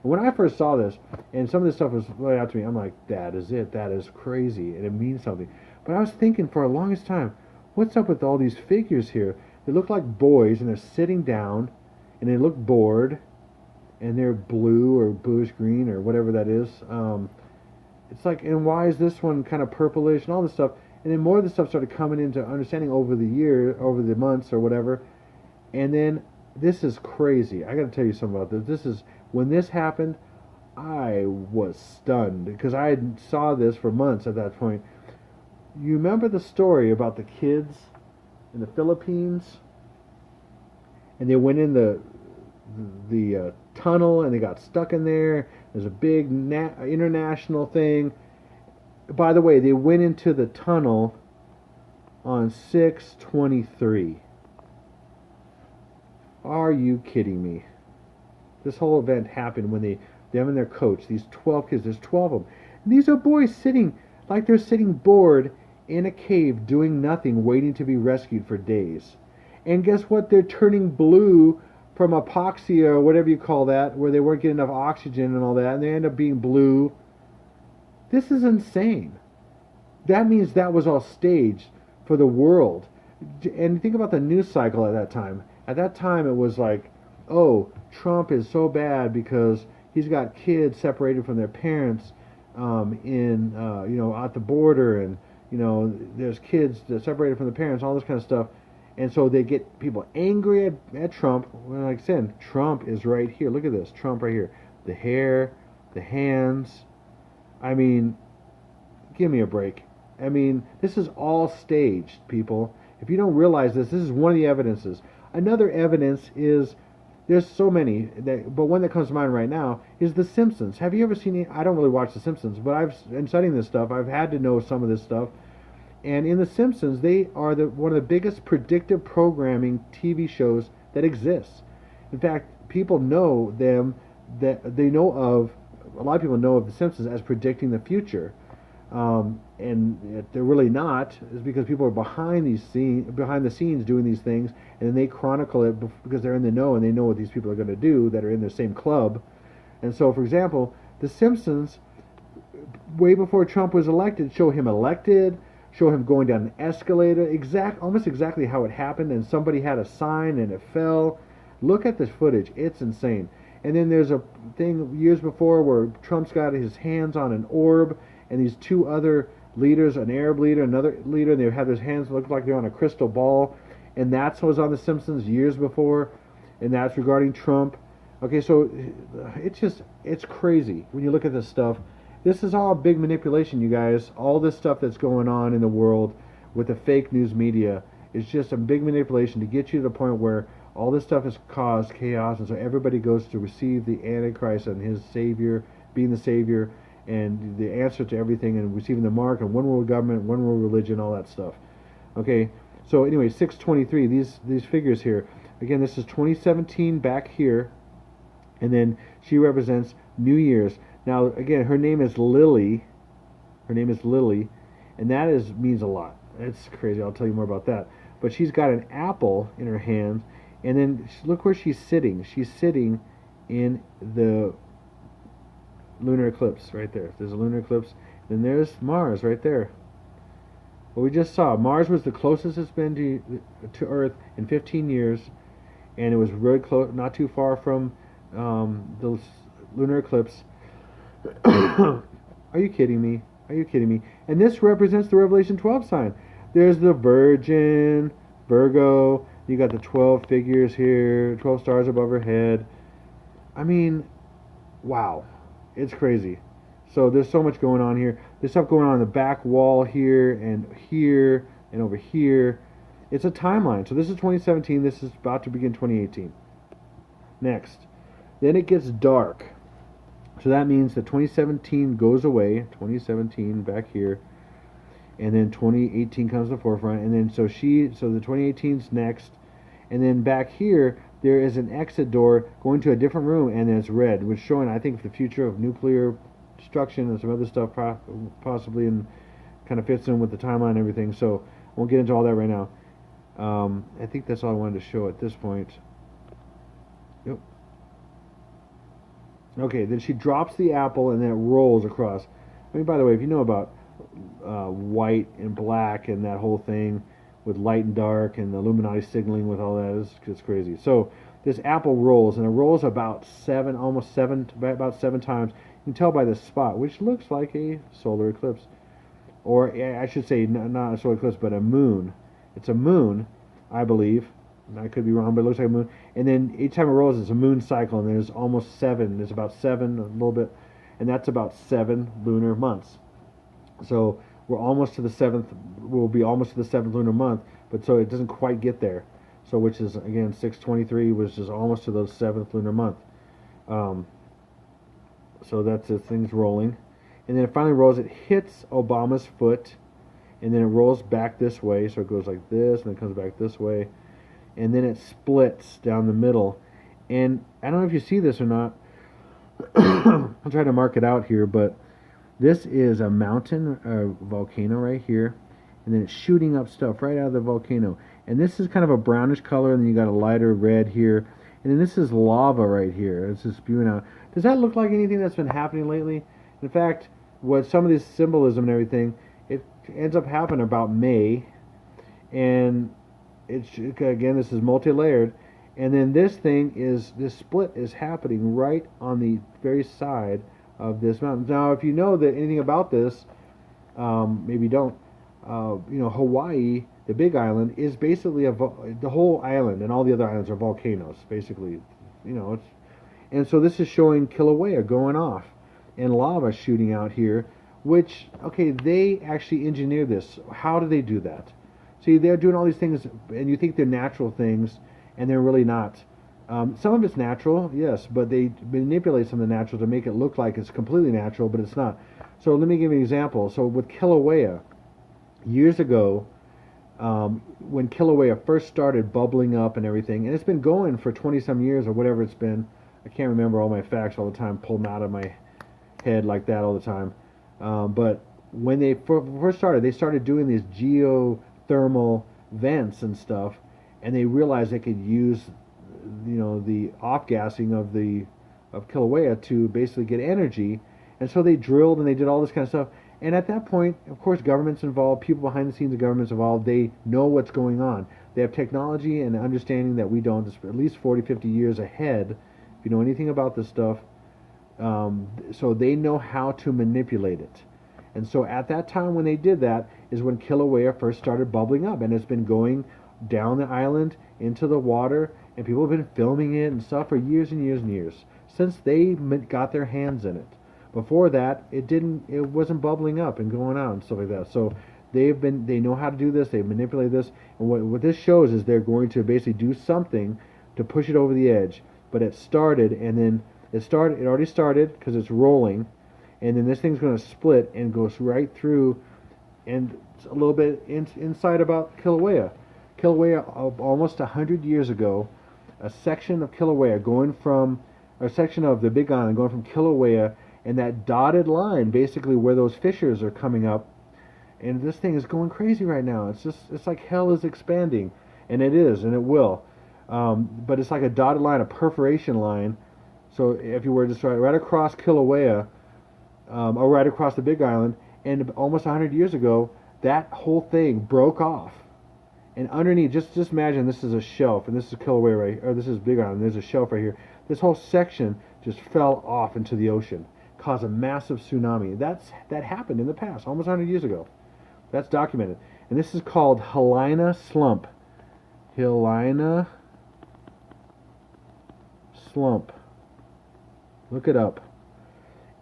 [SPEAKER 2] And when I first saw this, and some of this stuff was laid out to me, I'm like, that is it. That is crazy, and it means something. But I was thinking for the longest time, what's up with all these figures here? They look like boys, and they're sitting down, and they look bored, and they're blue or bluish green or whatever that is. It's like, and why is this one kind of purplish and all this stuff? And then more of the stuff started coming into understanding over the year, over the months or whatever. And then this is crazy. I got to tell you something about this. When this happened, I was stunned because I saw this for months at that point. You remember the story about the kids in the Philippines, and they went in the tunnel and they got stuck in there. There's a big international thing. By the way, they went into the tunnel on 6/23. Are you kidding me? This whole event happened when them and their coach, these 12 kids, there's 12 of them. And these are boys sitting like they're sitting bored in a cave doing nothing, waiting to be rescued for days. And guess what? They're turning blue from hypoxia or whatever you call that, where they weren't getting enough oxygen and all that, and they end up being blue. This is insane. That means that was all staged for the world. And think about the news cycle at that time. At that time, it was like, oh, Trump is so bad because he's got kids separated from their parents at the border, and there's kids that separated from the parents, all this kind of stuff. And so they get people angry at Trump. Well, like I said, Trump is right here. Look at this, Trump right here. The hair, the hands. I mean, give me a break. I mean, this is all staged, people. If you don't realize this is one of the evidences. Another evidence is, there's so many, but one that comes to mind right now is The Simpsons. Have you ever seen it? I don't really watch The Simpsons, but in studying this stuff, I've had to know some of this stuff. And in The Simpsons, they are one of the biggest predictive programming TV shows that exists. In fact, people know them, that they know of, a lot of people know of The Simpsons as predicting the future. And they're really not, is because people are behind the scenes doing these things, and then they chronicle it because they're in the know and they know what these people are going to do that are in their same club. And so, for example, The Simpsons, way before Trump was elected, show him elected, show him going down an escalator, almost exactly how it happened, and somebody had a sign and it fell. Look at this footage, it's insane. And then there's a thing years before where Trump's got his hands on an orb, and these two other leaders, an Arab leader, another leader, and they have their hands look like they're on a crystal ball, and that's what was on The Simpsons years before, and that's regarding Trump. Okay, so it's crazy when you look at this stuff. This is all big manipulation, you guys. All this stuff that's going on in the world with the fake news media is just a big manipulation to get you to the point where all this stuff has caused chaos, and so everybody goes to receive the Antichrist and his savior, being the savior, and the answer to everything, and receiving the mark, and one world government, one world religion, all that stuff. Okay, so anyway, 6/23, these figures here. Again, this is 2017 back here, and then she represents New Year's. Now, again, her name is Lily. Her name is Lily, and that means a lot. It's crazy. I'll tell you more about that. But she's got an apple in her hand, and then look where she's sitting. She's sitting in the lunar eclipse right there. If there's a lunar eclipse, then there's Mars right there. What we just saw, Mars was the closest it's been to Earth in 15 years, and it was really close, not too far from the lunar eclipse. Are you kidding me? Are you kidding me? And this represents the Revelation 12 sign. There's the Virgin, Virgo. You got the 12 figures here, 12 stars above her head. I mean, wow. It's crazy. So there's so much going on here. There's stuff going on the back wall here and over here. It's a timeline. So this is 2017. This is about to begin 2018. Next. Then it gets dark. So that means that 2017 goes away. 2017 back here. And then 2018 comes to the forefront. And then so the 2018's next. And then back here, there is an exit door going to a different room, and it's red, which is showing, I think, the future of nuclear destruction and some other stuff possibly, and kind of fits in with the timeline and everything. So I won't get into all that right now. I think that's all I wanted to show at this point. Yep. Okay, then she drops the apple, and then it rolls across. I mean, by the way, if you know about white and black and that whole thing with light and dark and the Illuminati signaling with all that, it's crazy. So this apple rolls, and it rolls about about seven times. You can tell by this spot, which looks like a solar eclipse, or I should say not a solar eclipse, but a moon. It's a moon, I believe. I could be wrong, but it looks like a moon. And then each time it rolls, it's a moon cycle, and there's almost 7. There's about 7, a little bit, and that's about 7 lunar months. So we're almost to the 7th. We'll be almost to the 7th lunar month, but so it doesn't quite get there. So which is again 623, which is almost to the 7th lunar month. So that's the thing's rolling, and then it finally rolls. It hits Obama's foot, and then it rolls back this way. So it goes like this, and then it comes back this way, and then it splits down the middle. And I don't know if you see this or not. I'll try to mark it out here, but this is a mountain, a volcano right here, and then it's shooting up stuff right out of the volcano. And this is kind of a brownish color, and then you got a lighter red here, and then this is lava right here. It's just spewing out. Does that look like anything that's been happening lately? In fact, what some of this symbolism and everything, it ends up happening about May, and it's again, this is multi-layered, and then this split is happening right on the very side of this mountain. Now, if you know that anything about this, maybe you don't, Hawaii, the Big Island, is basically the whole island, and all the other islands are volcanoes, basically. And so this is showing Kilauea going off, and lava shooting out here, which, okay, they actually engineer this. How do they do that? See, they're doing all these things, and you think they're natural things, and they're really not. Some of it's natural, yes, but they manipulate some of the natural to make it look like it's completely natural, but it's not. So let me give you an example. So with Kilauea, years ago, when Kilauea first started bubbling up and everything, and it's been going for 20-some years or whatever it's been. I can't remember all my facts all the time, pull them out of my head like that all the time. But when they first started, they started doing these geothermal vents and stuff, and they realized they could use, the off-gassing of Kilauea to basically get energy. And so they drilled and they did all this kind of stuff. And at that point, of course, government's involved, people behind the scenes of government's involved. They know what's going on. They have technology and understanding that we don't. It's at least 40, 50 years ahead, if you know anything about this stuff. So they know how to manipulate it. And so at that time when they did that is when Kilauea first started bubbling up. And it's been going down the island into the water. And people have been filming it and stuff for years and years and years, since they got their hands in it. Before that, it wasn't bubbling up and going out and stuff like that. So they know how to do this. They manipulate this, and what this shows is they're going to basically do something to push it over the edge. But it started, and then it already started because it's rolling, and then this thing's going to split and goes right through, and a little bit inside about Kilauea. Kilauea, almost 100 years ago, a section of Kilauea a section of the Big Island going from Kilauea. And that dotted line, basically where those fissures are coming up, and this thing is going crazy right now. It's like hell is expanding, and it is, and it will. But it's like a dotted line, a perforation line. So if you were to start right across Kilauea, or right across the Big Island, and almost 100 years ago, that whole thing broke off. And underneath, just imagine this is a shelf, and this is Kilauea or this is Big Island. There's a shelf right here. This whole section just fell off into the ocean. Cause a massive tsunami. That happened in the past, almost 100 years ago. That's documented. And this is called Helena Slump. Helena Slump. Look it up.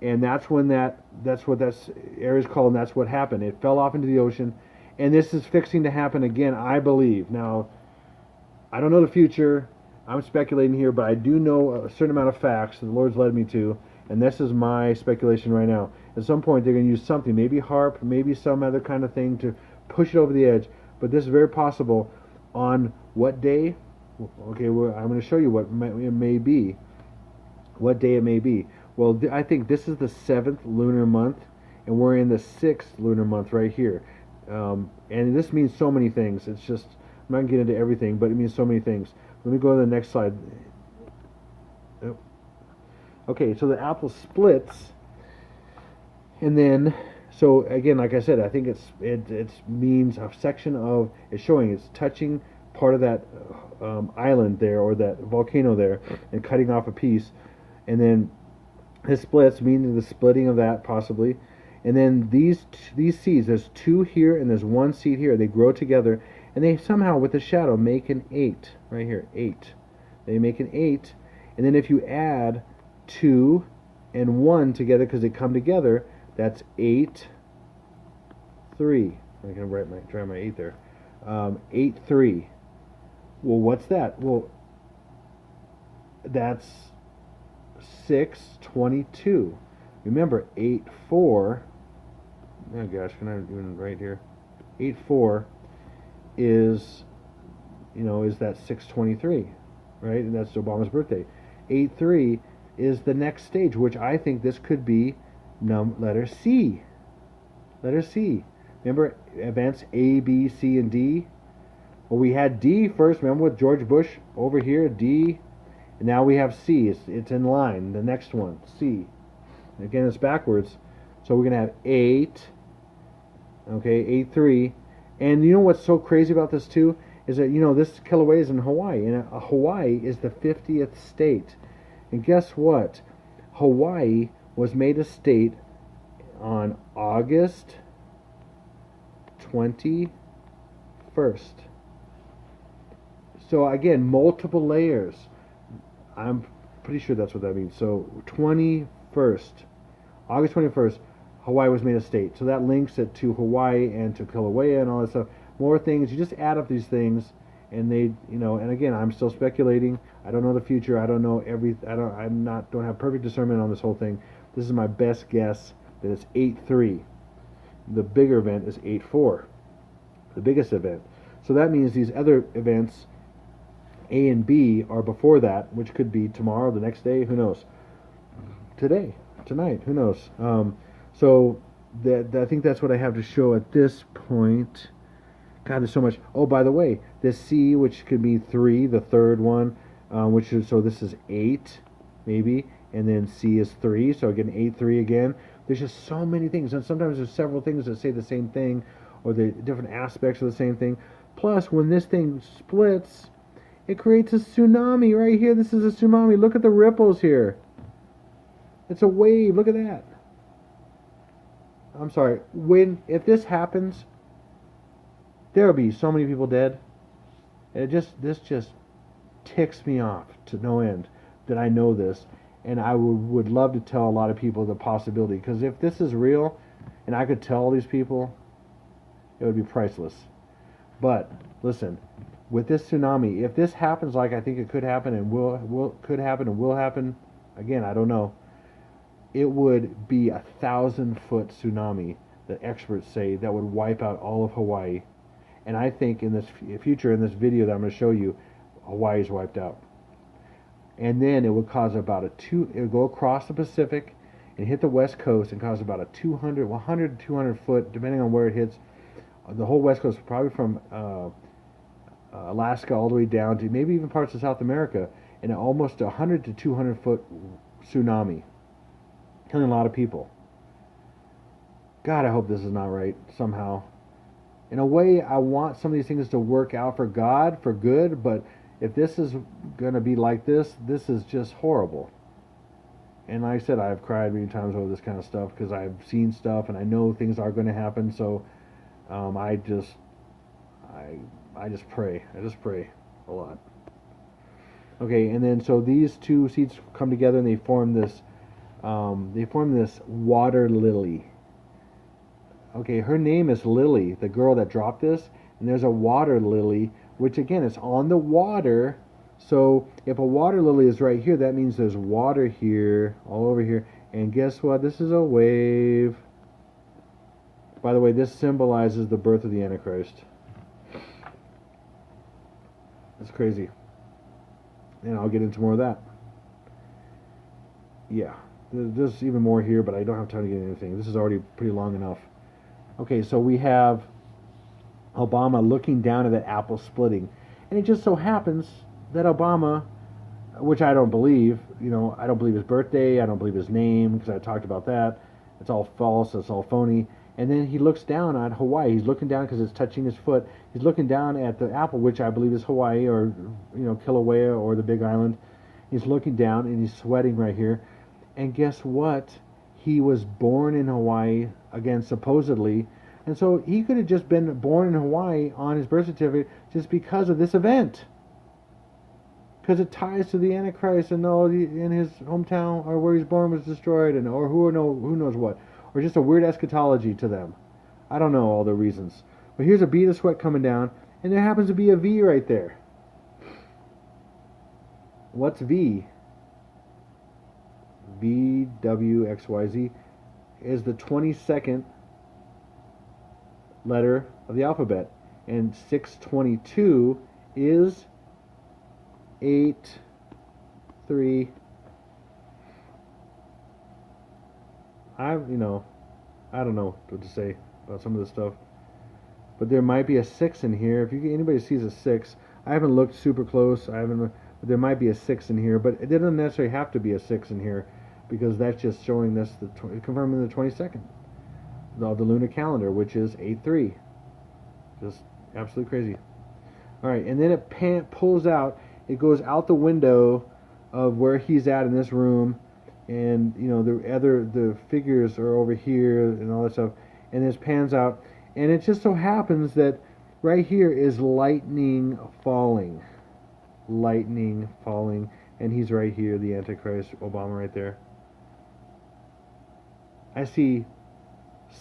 [SPEAKER 2] And that's when that's what that area is called, and that's what happened. It fell off into the ocean, and this is fixing to happen again, I believe. Now, I don't know the future. I'm speculating here, but I do know a certain amount of facts that the Lord's led me to, and this is my speculation right now. At some point, they're going to use something, maybe harp, maybe some other kind of thing to push it over the edge. But this is very possible. On what day? Okay, well, I'm going to show you what it may be. What day it may be. Well, I think this is the 7th lunar month, and we're in the 6th lunar month right here. And this means so many things. It's just, I'm not going to get into everything, but it means so many things. Let me go to the next slide. Okay, so the apple splits, and then, so again, like I said, I think it means a section of, it's showing, it's touching part of that island there, or that volcano there, and cutting off a piece, and then this splits, meaning the splitting of that possibly, and then these seeds, there's 2 here and there's 1 seed here, they grow together, and they somehow with the shadow make an 8 right here. 8, they make an 8, and then if you add 2 and 1 together, because they come together, that's 8 3. I'm gonna try my 8 there. 8 3. Well, what's that? Well, that's 622. Remember, 8 4. Oh gosh, can I even write here? 8 4 is, is that 623, right? And that's Obama's birthday. 8 3 is the next stage, which I think this could be letter C. Letter C. Remember events A, B, C, and D? Well, we had D first. Remember with George Bush over here, D, and now we have C. It's in line. The next one, C. Again, it's backwards. So we're gonna have 8. Okay, 8 3. And you know what's so crazy about this too is that this Kilauea is in Hawaii, and Hawaii is the 50th state. And guess what? Hawaii was made a state on August 21st. So again, multiple layers. I'm pretty sure that's what that means. So 21st, August 21st, Hawaii was made a state. So that links it to Hawaii and to Kilauea and all that stuff. More things. You just add up these things, and they, and again, I'm still speculating. I don't know the future. I don't know don't have perfect discernment on this whole thing. This is my best guess that it's 8 3. The bigger event is 8 4. The biggest event. So that means these other events, A and B, are before that, which could be tomorrow, the next day, who knows? Today, tonight, who knows? So I think that's what I have to show at this point. God, there's so much. Oh, by the way, this C, which could be 3, the third one, so this is 8, maybe, and then C is 3, so again, 8 3 again. There's just so many things, and sometimes there's several things that say the same thing, or the different aspects of the same thing. Plus, when this thing splits, it creates a tsunami right here. This is a tsunami. Look at the ripples here. It's a wave. Look at that. I'm sorry. If this happens, there will be so many people dead. This just ticks me off to no end that I know this, and I would love to tell a lot of people the possibility, because if this is real, and I could tell these people, it would be priceless. But listen, with this tsunami, if this happens like I think it could happen and could happen, again, I don't know, it would be 1,000-foot tsunami, the experts say, that would wipe out all of Hawaii. And I think in this future, in this video that I'm going to show you, Hawaii is wiped out. And then it would cause about it would go across the Pacific and hit the west coast and cause about a 100 to 200 foot, depending on where it hits, the whole west coast, probably from Alaska all the way down to maybe even parts of South America, and almost 100 to 200 foot tsunami, killing a lot of people. God, I hope this is not right somehow. In a way, I want some of these things to work out for God, for good, but if this is going to be like this is just horrible. And like I said, I've cried many times over this kind of stuff because I've seen stuff and I know things are going to happen, so I just pray. I just pray a lot. Okay, and then so these two seeds come together and they form this water lily. Okay, her name is Lily, the girl that dropped this, and there's a water lily, which again is on the water, So if a water lily is right here, that means there's water here, all over here. And guess what? This is a wave. By the way, this symbolizes the birth of the Antichrist. It's crazy. And I'll get into more of that. Yeah. There's even more here, but I don't have time to get into anything. This is already pretty long enough. Okay, so we have Obama looking down at that apple splitting. And it just so happens that Obama, which I don't believe, I don't believe his birthday, I don't believe his name, because I talked about that. It's all false, it's all phony. And then he looks down at Hawaii. He's looking down because it's touching his foot. He's looking down at the apple, which I believe is Hawaii or, Kilauea or the Big Island. He's looking down and he's sweating right here. And guess what? He was born in Hawaii, again, supposedly. And so he could have just been born in Hawaii on his birth certificate just because of this event. Because it ties to the Antichrist and in his hometown or where he's born was destroyed, or who knows what. Or just a weird eschatology to them. I don't know all the reasons. But here's a bead of sweat coming down, and there happens to be a V right there. What's V? VWXYZ is the 22nd letter of the alphabet. And 622 is 8, 3. I don't know what to say about some of this stuff, but there might be a 6 in here. If anybody sees a 6, I haven't looked super close. But there might be a 6 in here, but it doesn't necessarily have to be a 6 in here, because that's just showing this confirming the 22nd of the lunar calendar, which is 8-3. Just absolutely crazy. All right, and then it pulls out. It goes out the window of where he's at in this room. And the figures are over here and all that stuff, and this pans out, and it just so happens that right here is lightning falling, and he's right here, the Antichrist, Obama right there. I see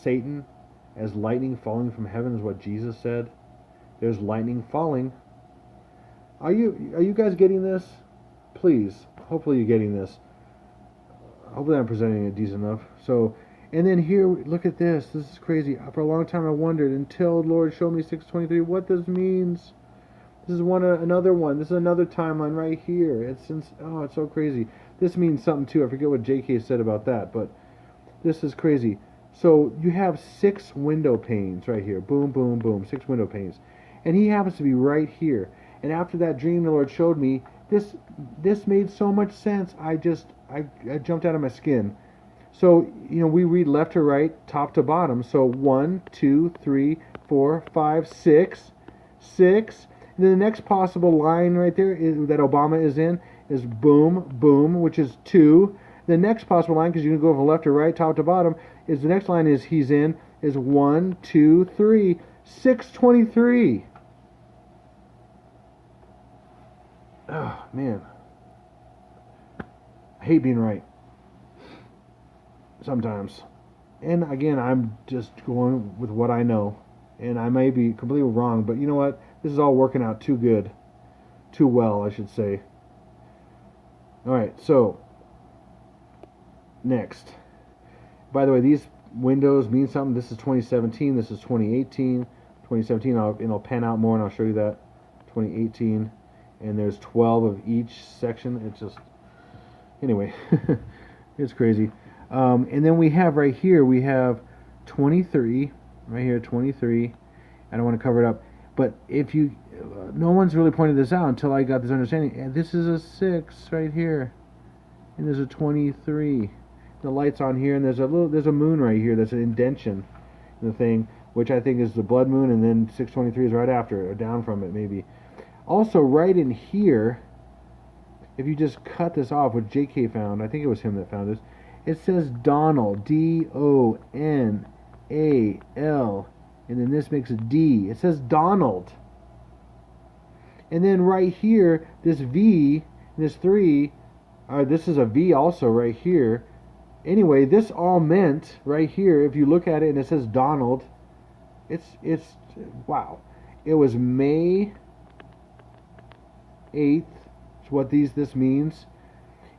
[SPEAKER 2] Satan as lightning falling from heaven, is what Jesus said. There's lightning falling. Are you guys getting this? Please, hopefully you're getting this. Hopefully I'm presenting it decent enough. So, and then here, look at this. This is crazy. For a long time I wondered, until Lord showed me 623, what this means. This is another one. This is another timeline right here. It's so crazy. This means something too. I forget what JK said about that, but this is crazy. So you have 6 window panes right here. Boom, boom, boom. 6 window panes. And he happens to be right here. And after that dream the Lord showed me, this made so much sense. I jumped out of my skin. So, we read left to right, top to bottom. So 1, 2, 3, 4, 5, 6. 6. And then the next possible line right there that Obama is in is boom, boom, which is 2. The next possible line, because you can go from left to right, top to bottom, is the next line he's in is 1, 2, 3. 623. Oh, man. I hate being right. Sometimes. And again, I'm just going with what I know. And I may be completely wrong, but you know what? This is all working out too good. Too well, I should say. Alright, so. Next. By the way, these windows mean something. This is 2017. This is 2018. 2017, it'll pan out more and I'll show you that. 2018. And there's 12 of each section. It's just, anyway, it's crazy. And then we have right here, we have 23, right here, 23. I don't want to cover it up, but if you, no one's really pointed this out until I got this understanding. And this is a 6 right here, and there's a 23. The light's on here, and there's a moon right here. That's an indention in the thing, which I think is the blood moon, and then 623 is right after, or down from it maybe. Also, right in here, if you just cut this off, what JK found, I think it was him that found this, it says Donald, D-O-N-A-L, and then this makes a D. It says Donald. And then right here, this V, this 3, this is a V also right here. Anyway, this all meant, right here, if you look at it and it says Donald, it's wow. It was May 8th, what this means.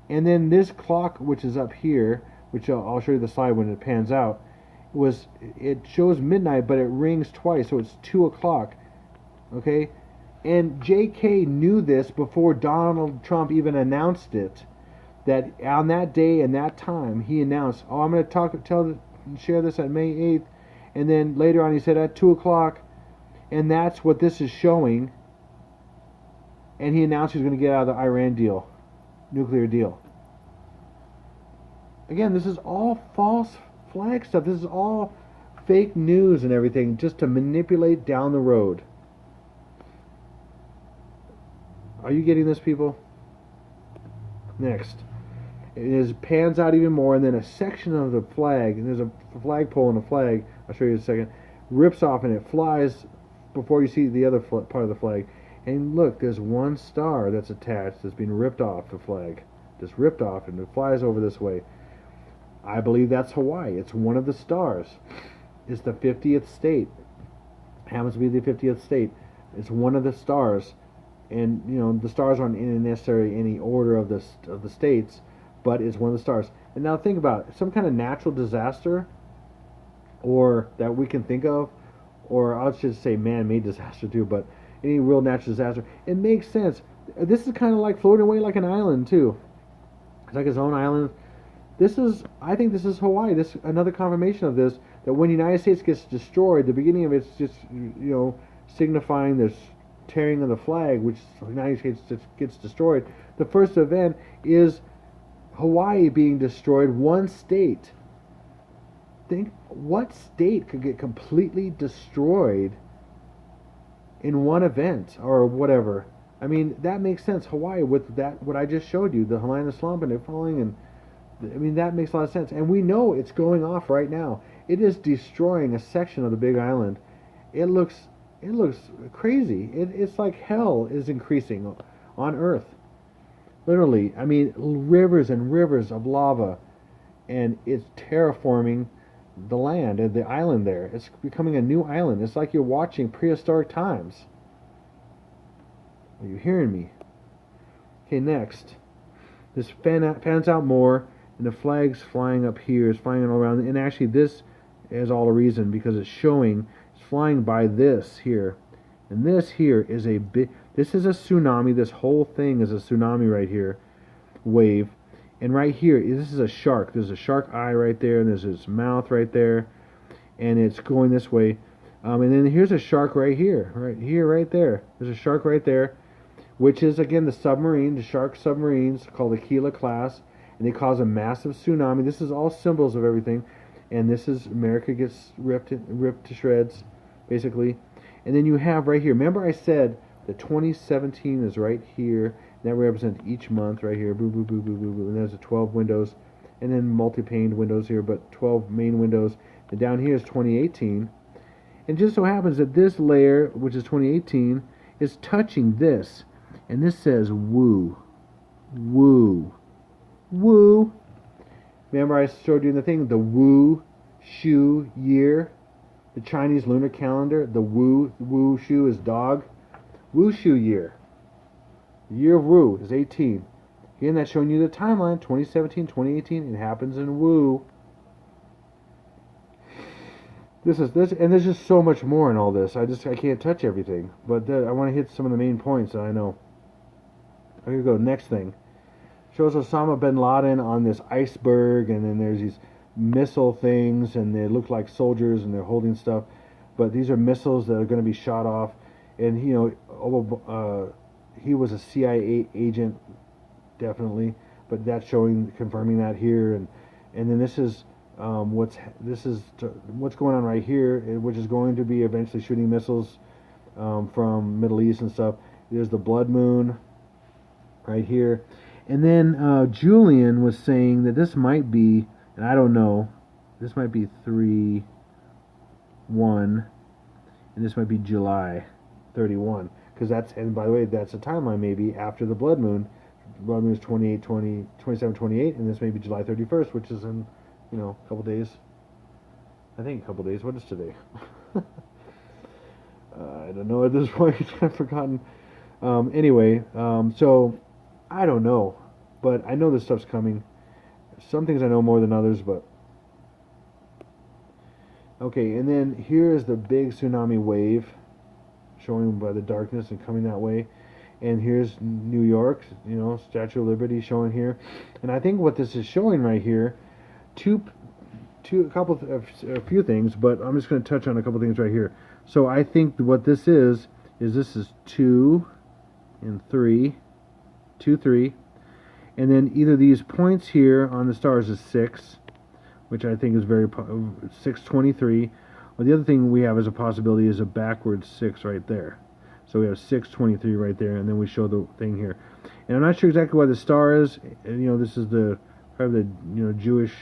[SPEAKER 2] And then this clock, which is up here, which I'll show you the slide when it pans out, it shows midnight, but it rings twice, so it's 2 o'clock. Okay, and J.K. knew this before Donald Trump even announced it. That on that day and that time, he announced, "Oh, I'm going to share this at May 8th," and then later on he said at 2 o'clock, and that's what this is showing. And he announced he was going to get out of the Iran deal, nuclear deal. Again, this is all false flag stuff. This is all fake news and everything, just to manipulate down the road. Are you getting this, people? Next. It pans out even more, and then a section of the flag, and there's a flagpole and a flag, I'll show you in a second, rips off and it flies before you see the other part of the flag. And look, there's one star that's attached that's been ripped off the flag. Just ripped off, and it flies over this way. I believe that's Hawaii. It's one of the stars. It's the 50th state. It happens to be the 50th state. It's one of the stars. And, you know, the stars aren't in necessarily any order of the states, but it's one of the stars. And now think about it. Some kind of natural disaster, or that we can think of, or I'll just say man-made disaster too, but any real natural disaster, it makes sense. This is kind of like floating away like an island too. It's like its own island. I think this is Hawaii. This another confirmation of this, that when the United States gets destroyed, the beginning of it's just, you know, signifying this tearing of the flag, which the United States just gets destroyed. The first event is Hawaii being destroyed, one state. Think, what state could get completely destroyed in one event or whatever? I mean, that makes sense. Hawaii, with that, what I just showed you, the Hawaiian slump and it falling, and I mean, that makes a lot of sense. And we know it's going off right now. It is destroying a section of the Big Island. It looks crazy. It's like hell is increasing on Earth. Literally, I mean, rivers and rivers of lava, and it's terraforming the land and the island there. It's becoming a new island. It's like you're watching prehistoric times. Are you hearing me? Okay, next. This pans out more, and the flag's flying up here. It's flying all around. And actually, this is all a reason, because it's showing, it's flying by this here. And this here is a big, this is a tsunami. This whole thing is a tsunami right here. Wave. And right here, this is a shark. There's a shark eye right there, and there's its mouth right there. And it's going this way. And then here's a shark right here. Right there. There's a shark right there, which is, again, the submarine, the shark submarines called the Aquila class. And they cause a massive tsunami. This is all symbols of everything. And this is America gets ripped to shreds, basically. And then you have right here, remember I said that 2017 is right here. That represents each month right here. Boo, boo, boo, boo, boo, boo. And there's the 12 windows. And then multi-paned windows here, but 12 main windows. And down here is 2018. And just so happens that this layer, which is 2018, is touching this. And this says woo. Woo. Woo. Remember I showed you in the thing, the Wu Shu year, the Chinese lunar calendar. The Wu Shu is dog. Wu Shu year. The year of Wu is 18. Again, that's showing you the timeline, 2017, 2018. It happens in Wu. This, and there's just so much more in all this. I can't touch everything, but I want to hit some of the main points that I know. Here we go. Next thing. Shows Osama bin Laden on this iceberg, and then there's these missile things, and they look like soldiers, and they're holding stuff, but these are missiles that are going to be shot off. And you know, he was a CIA agent, definitely, but that's confirming that here, and then this is what's going on right here, which is going to be eventually shooting missiles from Middle East and stuff. There's the blood moon right here. And then Julian was saying that this might be, and I don't know, this might be 3/1, and this might be July 31, because that's, and by the way, that's a timeline maybe after the blood moon. The blood moon is 27, 28, and this may be July 31st, which is in, you know, a couple days. I think a couple days. What is today? I don't know at this point. I've forgotten. Anyway, so I don't know, but I know this stuff's coming. Some things I know more than others, but okay. And then here is the big tsunami wave, showing by the darkness and coming that way. And here's New York, you know, Statue of Liberty showing here. And I think what this is showing right here, a few things, but I'm just going to touch on a couple things right here. So I think what this is this is 2 and 3, 2, 3, and then either these points here on the stars is 6, which I think is very 623, or the other thing we have as a possibility is a backwards 6 right there. So we have 623 right there, and then we show the thing here. And I'm not sure exactly why the star is. You know, this is probably the Jewish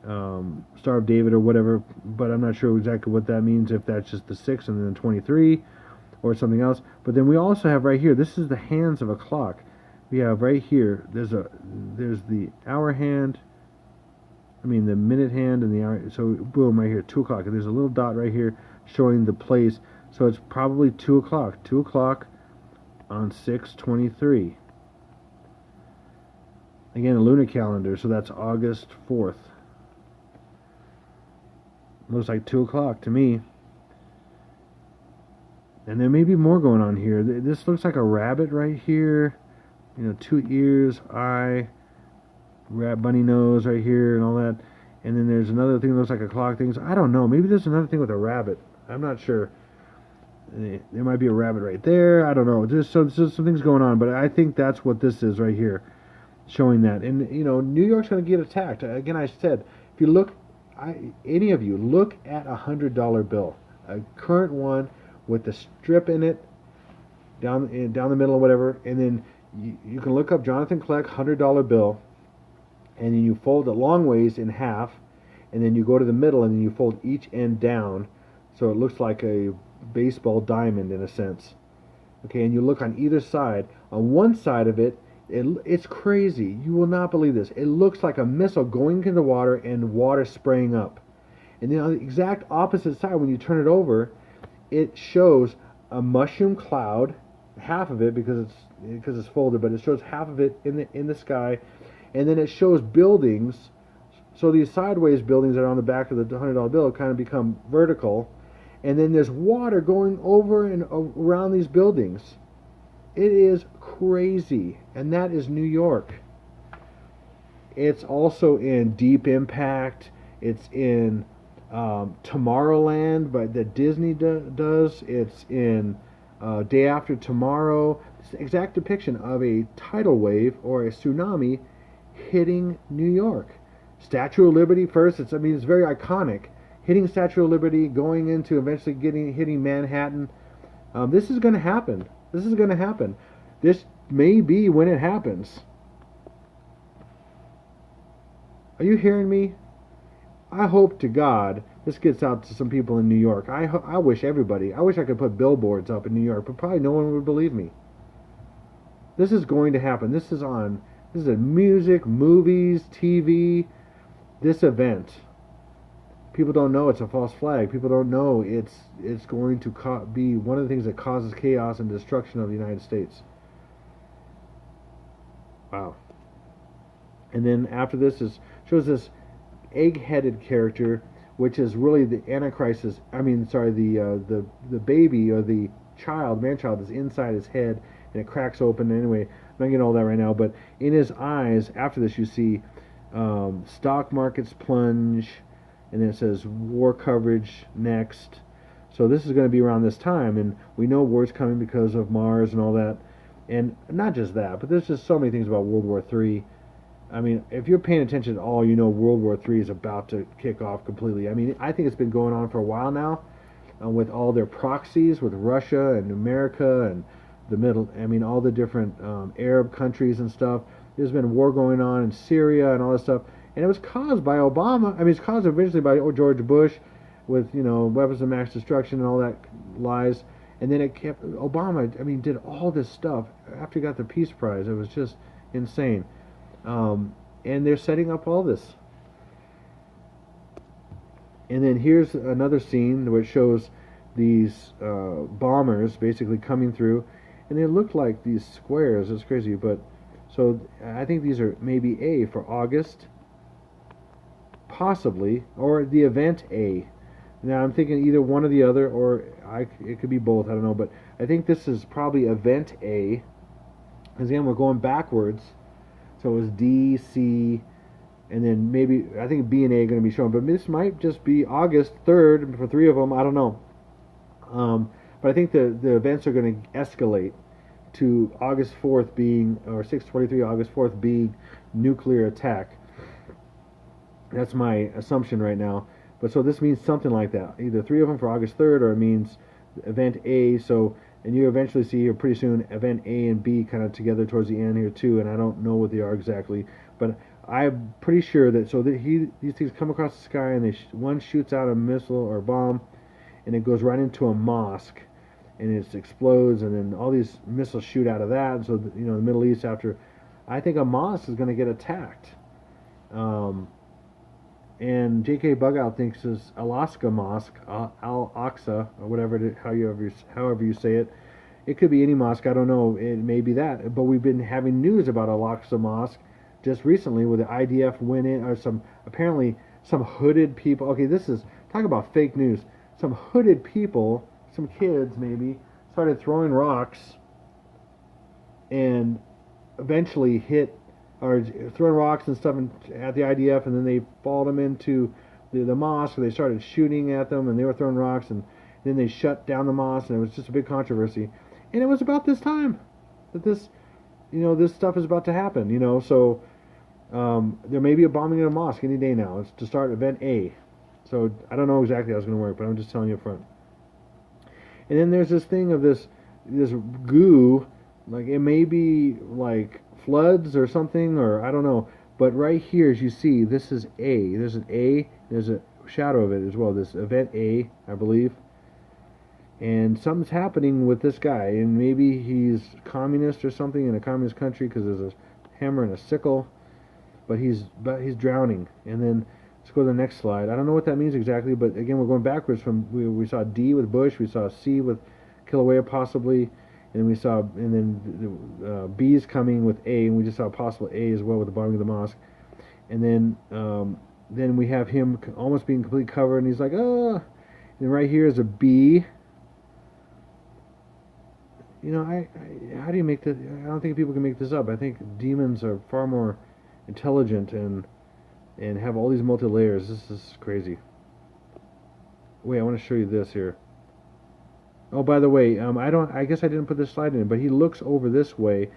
[SPEAKER 2] Star of David or whatever, but I'm not sure exactly what that means, if that's just the 6 and then 23 or something else. But then we also have right here, this is the hands of a clock. We have right here, there's the hour hand, the minute hand and the hour, so boom, right here, 2 o'clock. And there's a little dot right here showing the place, so it's probably 2 o'clock. 2 o'clock on 6/23. Again, a lunar calendar, so that's August 4th. Looks like 2 o'clock to me. And there may be more going on here. This looks like a rabbit right here. You know, 2 ears, eye, bunny nose right here and all that. And then there's another thing that looks like a clock thing. So I don't know. Maybe there's another thing with a rabbit. I'm not sure. There might be a rabbit right there. I don't know. There's some things going on. But I think that's what this is right here, showing that. And, you know, New York's going to get attacked. Again, I said, if you look, any of you, look at a $100 bill. A current one with the strip in it, down the middle or whatever. And then you can look up Jonathan Kleck $100 bill, and then you fold it long ways in half, and then you go to the middle and then you fold each end down so it looks like a baseball diamond in a sense. Okay, and you look on either side. On one side of it, it's crazy. You will not believe this. It looks like a missile going into the water and water spraying up. And then on the exact opposite side, when you turn it over, it shows a mushroom cloud, half of it because it's folded, but it shows half of it in the sky, and then it shows buildings. So these sideways buildings that are on the back of the $100 bill kind of become vertical, and then there's water going over and around these buildings. It is crazy, and that is New York. It's also in Deep Impact. It's in Tomorrowland, but that Disney does. It's in Day After Tomorrow. It's an exact depiction of a tidal wave or a tsunami hitting New York. Statue of Liberty first. It's very iconic. Hitting Statue of Liberty, going into eventually hitting Manhattan. This is going to happen. This is going to happen. This may be when it happens. Are you hearing me? I hope to God this gets out to some people in New York. I wish everybody. I wish I could put billboards up in New York, but probably no one would believe me. This is going to happen. This is in music, movies, TV. This event. People don't know it's a false flag. People don't know it's going to be one of the things that causes chaos and destruction of the United States. Wow. And then after this shows this egg-headed character, which is really the Antichrist. The baby or the man-child is inside his head, and it cracks open. Anyway, I'm not getting all that right now, but in his eyes, after this, you see stock markets plunge, and then it says war coverage next. So this is going to be around this time, and we know war's coming because of Mars and all that. And not just that, but there's just so many things about World War III. If you're paying attention at all, you know World War III is about to kick off completely. I think it's been going on for a while now, with all their proxies, with Russia and America and the middle. All the different Arab countries and stuff. There's been war going on in Syria and all this stuff, and it was caused by Obama. It's caused eventually by George Bush, with weapons of mass destruction and all that lies. And then it kept Obama. Did all this stuff after he got the Peace Prize. It was just insane. And they're setting up all this. And then here's another scene where it shows these bombers basically coming through, and they look like these squares. It's crazy, but So I think these are maybe A for August, possibly, or the event A. Now I'm thinking either one or the other, or it could be both. I don't know, but I think this is probably event A. Because again, we're going backwards, so it was D, C, and then maybe I think B and A are going to be shown. But this might just be August 3rd for 3 of them. I don't know. But I think the events are going to escalate to August 4th being, or 6/23, August 4th being nuclear attack. That's my assumption right now. But so this means something like that. Either 3 of them for August 3rd, or it means event A. So, and you eventually see here pretty soon event A and B kind of together towards the end here too. And I don't know what they are exactly, but I'm pretty sure that these things come across the sky, and one shoots out a missile or a bomb, and it goes right into a mosque, and it explodes, and then all these missiles shoot out of that. And so the Middle East, after, I think a mosque is going to get attacked. And Jkbugout thinks is Alaska Mosque, Al-Aqsa, or whatever, however you say it. It could be any mosque, I don't know. It may be that. But we've been having news about Al-Aqsa Mosque just recently, where the IDF went in, or apparently some hooded people. Okay, talk about fake news. Some hooded people, some kids maybe, started throwing rocks and eventually hit, or throwing rocks and stuff at the IDF, and then they followed them into the mosque. They started shooting at them, and they were throwing rocks, and then they shut down the mosque, and it was just a big controversy. And it was about this time that this stuff is about to happen. So there may be a bombing in a mosque any day now. It's to start event A. So I don't know exactly how it's going to work, but I'm just telling you up front. And then there's this thing of this goo, like it may be like floods or something, or I don't know. But right here, as you see, this is A. There's an A. There's a shadow of it as well. This event A, I believe. And something's happening with this guy, and maybe he's communist or something in a communist country, because there's a hammer and a sickle. But he's drowning. And then let's go to the next slide. I don't know what that means exactly, but again, we're going backwards from we saw D with Bush, we saw C with Kilauea possibly, and then B's coming with A, and we just saw possible A as well with the bombing of the mosque. And then we have him almost being completely covered, and he's like, ah. And right here is a B. How do you make this? I don't think people can make this up. I think demons are far more intelligent and have all these multi-layers. This is crazy. Wait, I want to show you this here. Oh, by the way, I guess I didn't put this slide in, but he looks over this way,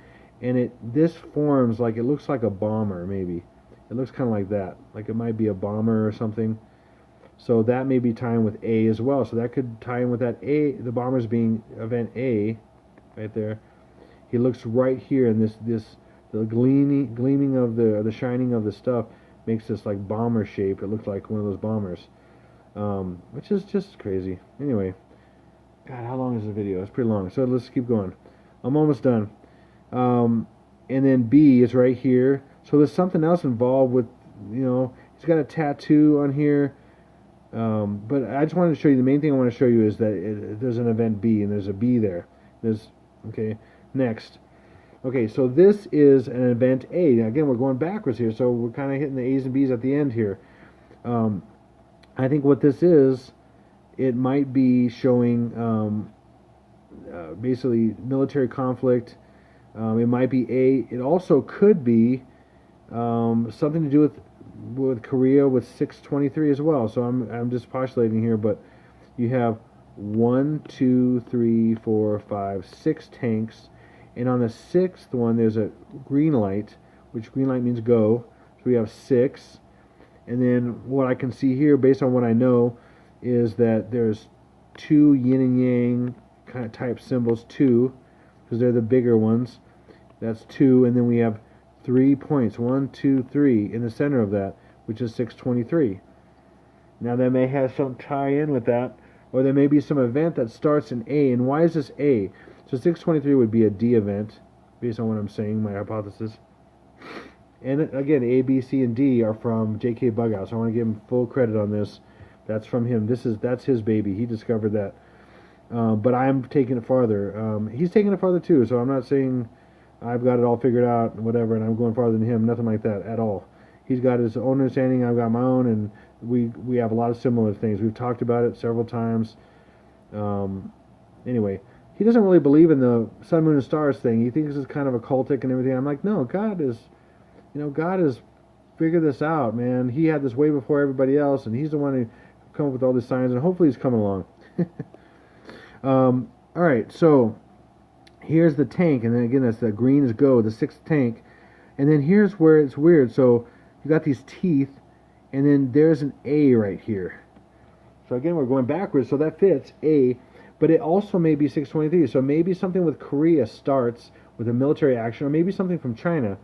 [SPEAKER 2] and this forms like, it looks like a bomber, maybe. It looks kind of like that, like it might be a bomber or something. So that may be tying with A as well. So that could tie in with that A, the bombers being event A, right there. He looks right here, and the gleaming of the shining of the stuff makes this like bomber shape. It looks like one of those bombers, which is just crazy. Anyway, God, how long is the video? It's pretty long, so let's keep going. I'm almost done. And then B is right here. So there's something else involved with, he's got a tattoo on here. But I just wanted to show you, the main thing I want to show you is that there's an event B, and there's a B there. Okay, next. Okay, so this is an event A. Now, again, we're going backwards here, so we're kind of hitting the A's and B's at the end here. I think what this is, it might be showing basically military conflict. It might be A. It also could be something to do with Korea with 623 as well. So I'm just postulating here, but you have 1, 2, 3, 4, 5, 6 tanks. And on the 6th one, there's a green light, which green light means go. So we have 6. And then what I can see here, based on what I know, is that there's 2 yin and yang kind of type symbols, 2, because they're the bigger ones. That's 2. And then we have 3 points, 1, 2, 3, in the center of that, which is 623. Now that may have some tie-in with that, or there may be some event that starts in A. And why is this A? So 623 would be a D event, based on what I'm saying, my hypothesis. And again, A, B, C, and D are from Jkbugout, so I want to give him full credit on this. That's from him. That's his baby. He discovered that. But I'm taking it farther. He's taking it farther too, so I'm not saying I've got it all figured out and whatever, and I'm going farther than him. Nothing like that at all. He's got his own understanding. I've got my own, and we have a lot of similar things. We've talked about it several times. Anyway, he doesn't really believe in the sun, moon, and stars thing. He thinks it's kind of occultic and everything. I'm like, no, God has figured this out, man. He had this way before everybody else, and he's the one who come up with all these signs, and hopefully he's coming along. All right, so here's the tank, and then again, that's the green is go, the 6th tank, and then here's where it's weird. So you got these teeth, and then there's an A right here. So again, we're going backwards, so that fits A, but it also may be 623. So maybe something with Korea starts with a military action, or maybe something from China,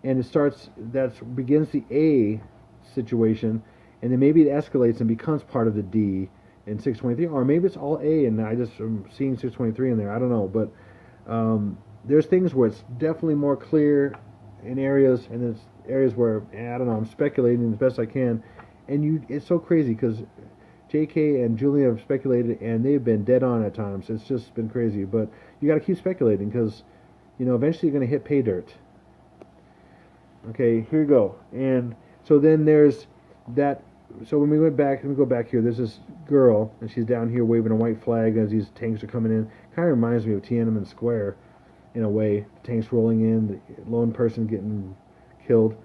[SPEAKER 2] and it starts, that begins the A situation, and then maybe it escalates and becomes part of the D in 623, or maybe it's all A, and I just am seeing 623 in there. I don't know, but there's things where it's definitely more clear in areas, and there's areas where, I don't know, I'm speculating as best I can, and it's so crazy because JK and Julian have speculated, and they've been dead on at times. It's just been crazy, but you got to keep speculating because, eventually you're going to hit pay dirt. Okay, here you go. And so then there's that. So when we went back, let me go back here. There's this girl, and she's down here waving a white flag as these tanks are coming in. Kind of reminds me of Tiananmen Square, in a way. The tanks rolling in, the lone person getting killed.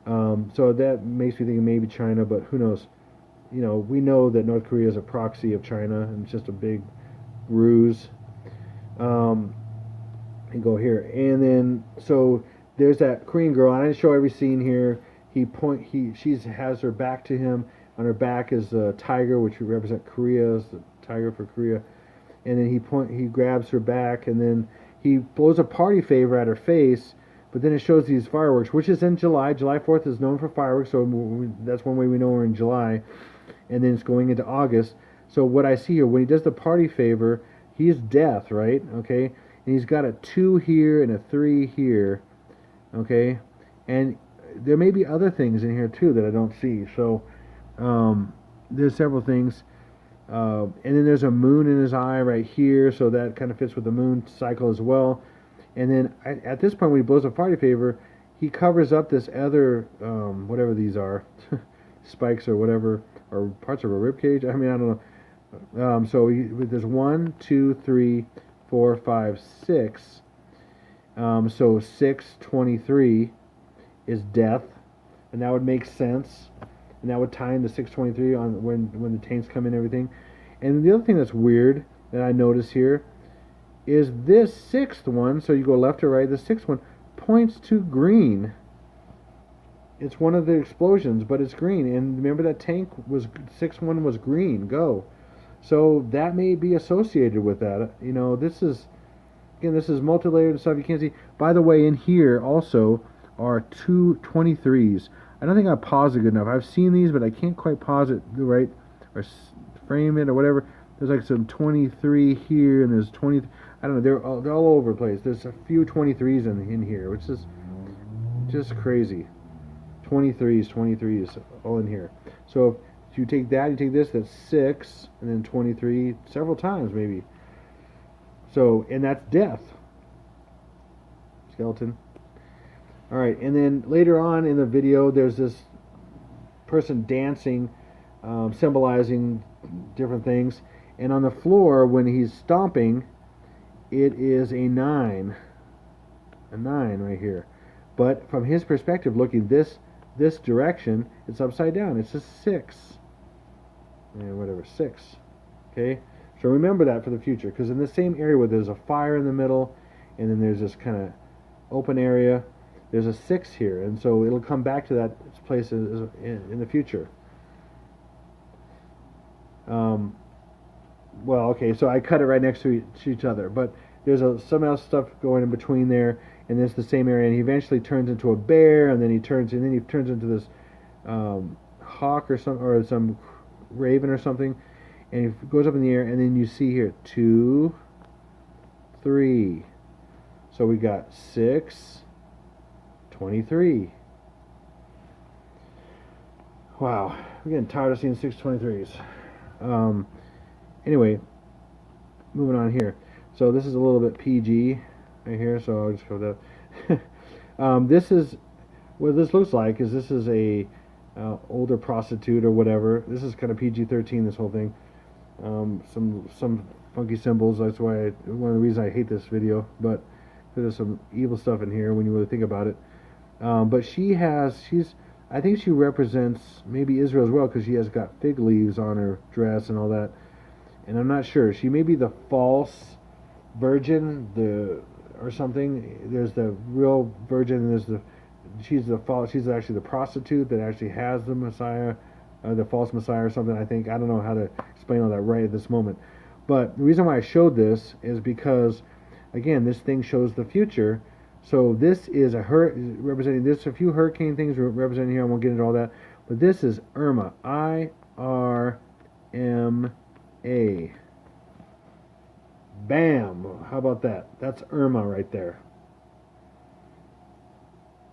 [SPEAKER 2] So that makes me think maybe China, but who knows? We know that North Korea is a proxy of China, and it's just a big ruse. And go here, and then so there's that Korean girl. And I didn't show every scene here. She has her back to him. On her back is a tiger, which would represent Korea, is the tiger for Korea. And then he grabs her back, and then he blows a party favor at her face. But then it shows these fireworks, which is in July. July 4th is known for fireworks, so that's one way we know we're in July. And then it's going into August. So what I see here, when he does the party favor, he is death, right? Okay, and he's got a 2 here and a 3 here. Okay, and there may be other things in here too that I don't see. So there's several things. And then there's a moon in his eye right here, so that kind of fits with the moon cycle as well. And then at this point, when he blows a party favor, he covers up this other, whatever these are, spikes or whatever, or parts of a rib cage. I mean, I don't know. So there's 1, 2, 3, 4, 5, 6. So 623 is death, and that would make sense, and that would tie into 623 on when the tanks come in and everything. And the other thing that's weird that I notice here is this 6th one, so you go left to right, the 6th one points to green. It's one of the explosions, but it's green. And remember that tank was, 6th one was green, go. So that may be associated with that. This is, again, this is multi-layered stuff you can't see. By the way, in here also are 2 23s. I don't think I paused it good enough. I've seen these, but I can't quite pause it right, or frame it or whatever. There's like some 23 here, and there's 20. I don't know. They're all over the place. There's a few 23s in here, which is just crazy. 23s, all in here. So if you take that, you take this, that's 6, and then 23 several times maybe. So, and that's death. Skeleton. All right, and then later on in the video, there's this person dancing, symbolizing different things. And on the floor, when he's stomping, it is a 9. A 9 right here. But from his perspective, looking this direction, it's upside down. It's a 6. And whatever, 6. Okay? So remember that for the future, because in the same area where there's a fire in the middle, and then there's this kind of open area, there's a 6 here, and so it'll come back to that place in the future. Well, okay, so I cut it right next to each other, but there's some else stuff going in between there, and it's the same area, and he eventually turns into a bear, and then he turns into this hawk or some raven or something, and he goes up in the air, and then you see here 2, 3. So we got 6, 23. Wow, we're getting tired of seeing 623s. Anyway, moving on here. So this is a little bit PG right here, so I'll just go with This is what this looks like. Is this is a older prostitute or whatever. This is kind of PG-13. This whole thing. Some funky symbols. That's why one of the reasons I hate this video. But there's some evil stuff in here when you really think about it. But I think she represents maybe Israel as well, because she has got fig leaves on her dress and all that. And I'm not sure. She may be the false virgin, or something. There's the real virgin, and there's she's actually the prostitute that actually has the Messiah, the false Messiah or something. I think, I don't know how to explain all that right at this moment. But the reason why I showed this is because, again, this thing shows the future. So this is representing this. A few hurricane things representing here. I won't get into all that. But this is Irma. IRMA. Bam! How about that? That's Irma right there.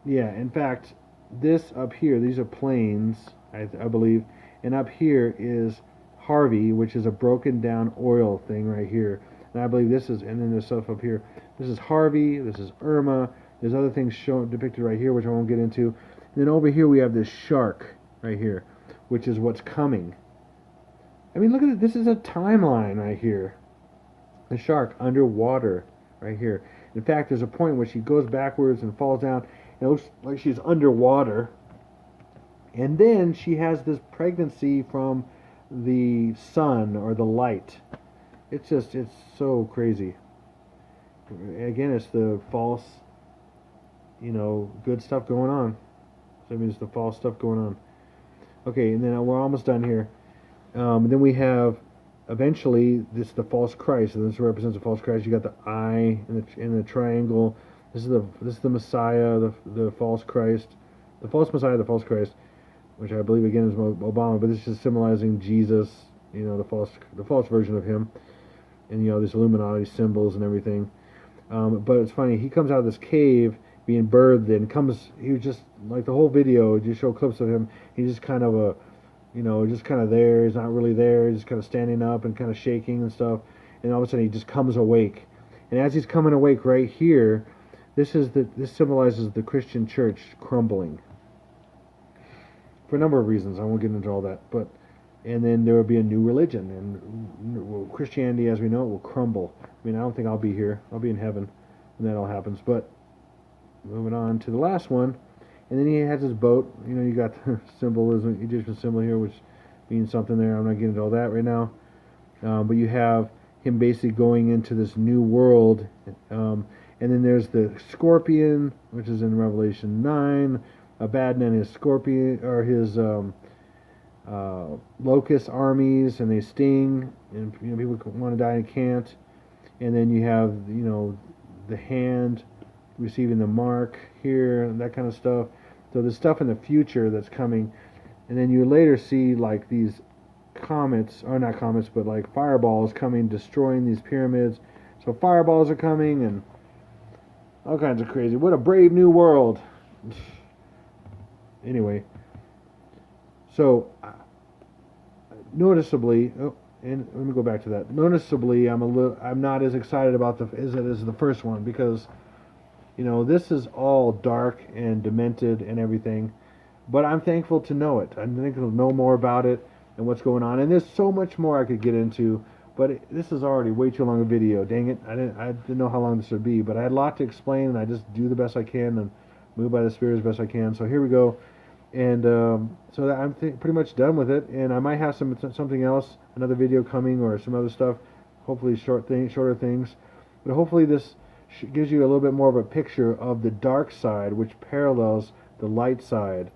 [SPEAKER 2] Yeah, in fact, this up here, these are planes, I believe. And up here is Harvey, which is a broken down oil thing right here. And I believe this is, and then there's stuff up here. This is Harvey, this is Irma. There's other things depicted right here, which I won't get into. And then over here we have this shark right here, which is what's coming. I mean, look at it. This is a timeline right here. The shark underwater right here. In fact, there's a point where she goes backwards and falls down. It looks like she's underwater. And then she has this pregnancy from the sun or the light. It's so crazy. Again, it's the false, good stuff going on. So I mean, it's the false stuff going on. Okay, and then we're almost done here. Then we have, eventually, the false Christ. And this represents the false Christ. You got the eye and the triangle. This is the Messiah, the false Christ, the false Messiah, the false Christ, which I believe again is Obama. But this is symbolizing Jesus, the false version of him, and these Illuminati symbols and everything. But it's funny. He comes out of this cave being birthed, and he was just like the whole video. You show clips of him. He's just kind of just kind of there. He's not really there. He's just kind of standing up and kind of shaking and stuff. And all of a sudden, he just comes awake. And as he's coming awake right here, this symbolizes the Christian church crumbling for a number of reasons. I won't get into all that, and then there will be a new religion, and Christianity, as we know it, will crumble. I mean, I don't think I'll be here. I'll be in heaven when that all happens. But moving on to the last one, and then he has his boat. You got the symbolism, Egyptian symbol here, which means something there. I'm not getting into all that right now. But you have him basically going into this new world. And then there's the scorpion, which is in Revelation 9. Abaddon and his scorpion, or his locust armies, and they sting, and people want to die and can't. And then you have the hand receiving the mark here, and that kind of stuff. So there's stuff in the future that's coming. And then you later see like these comets, or not comets, but like fireballs coming, destroying these pyramids. So fireballs are coming, and all kinds of crazy. What a brave new world. Anyway, so noticeably, and let me go back to that. Noticeably, I'm not as excited about as the first one, because this is all dark and demented and everything. But I'm thankful to know it. I'm thankful to know more about it and what's going on. And there's so much more I could get into. But this is already way too long a video. Dang it! I didn't know how long this would be, but I had a lot to explain, and I just do the best I can and move by the Spirit as best I can. So here we go, and so I'm pretty much done with it. And I might have something else, another video coming, or some other stuff. Hopefully shorter things, but hopefully this gives you a little bit more of a picture of the dark side, which parallels the light side.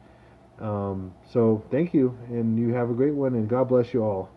[SPEAKER 2] So thank you, and you have a great one, and God bless you all.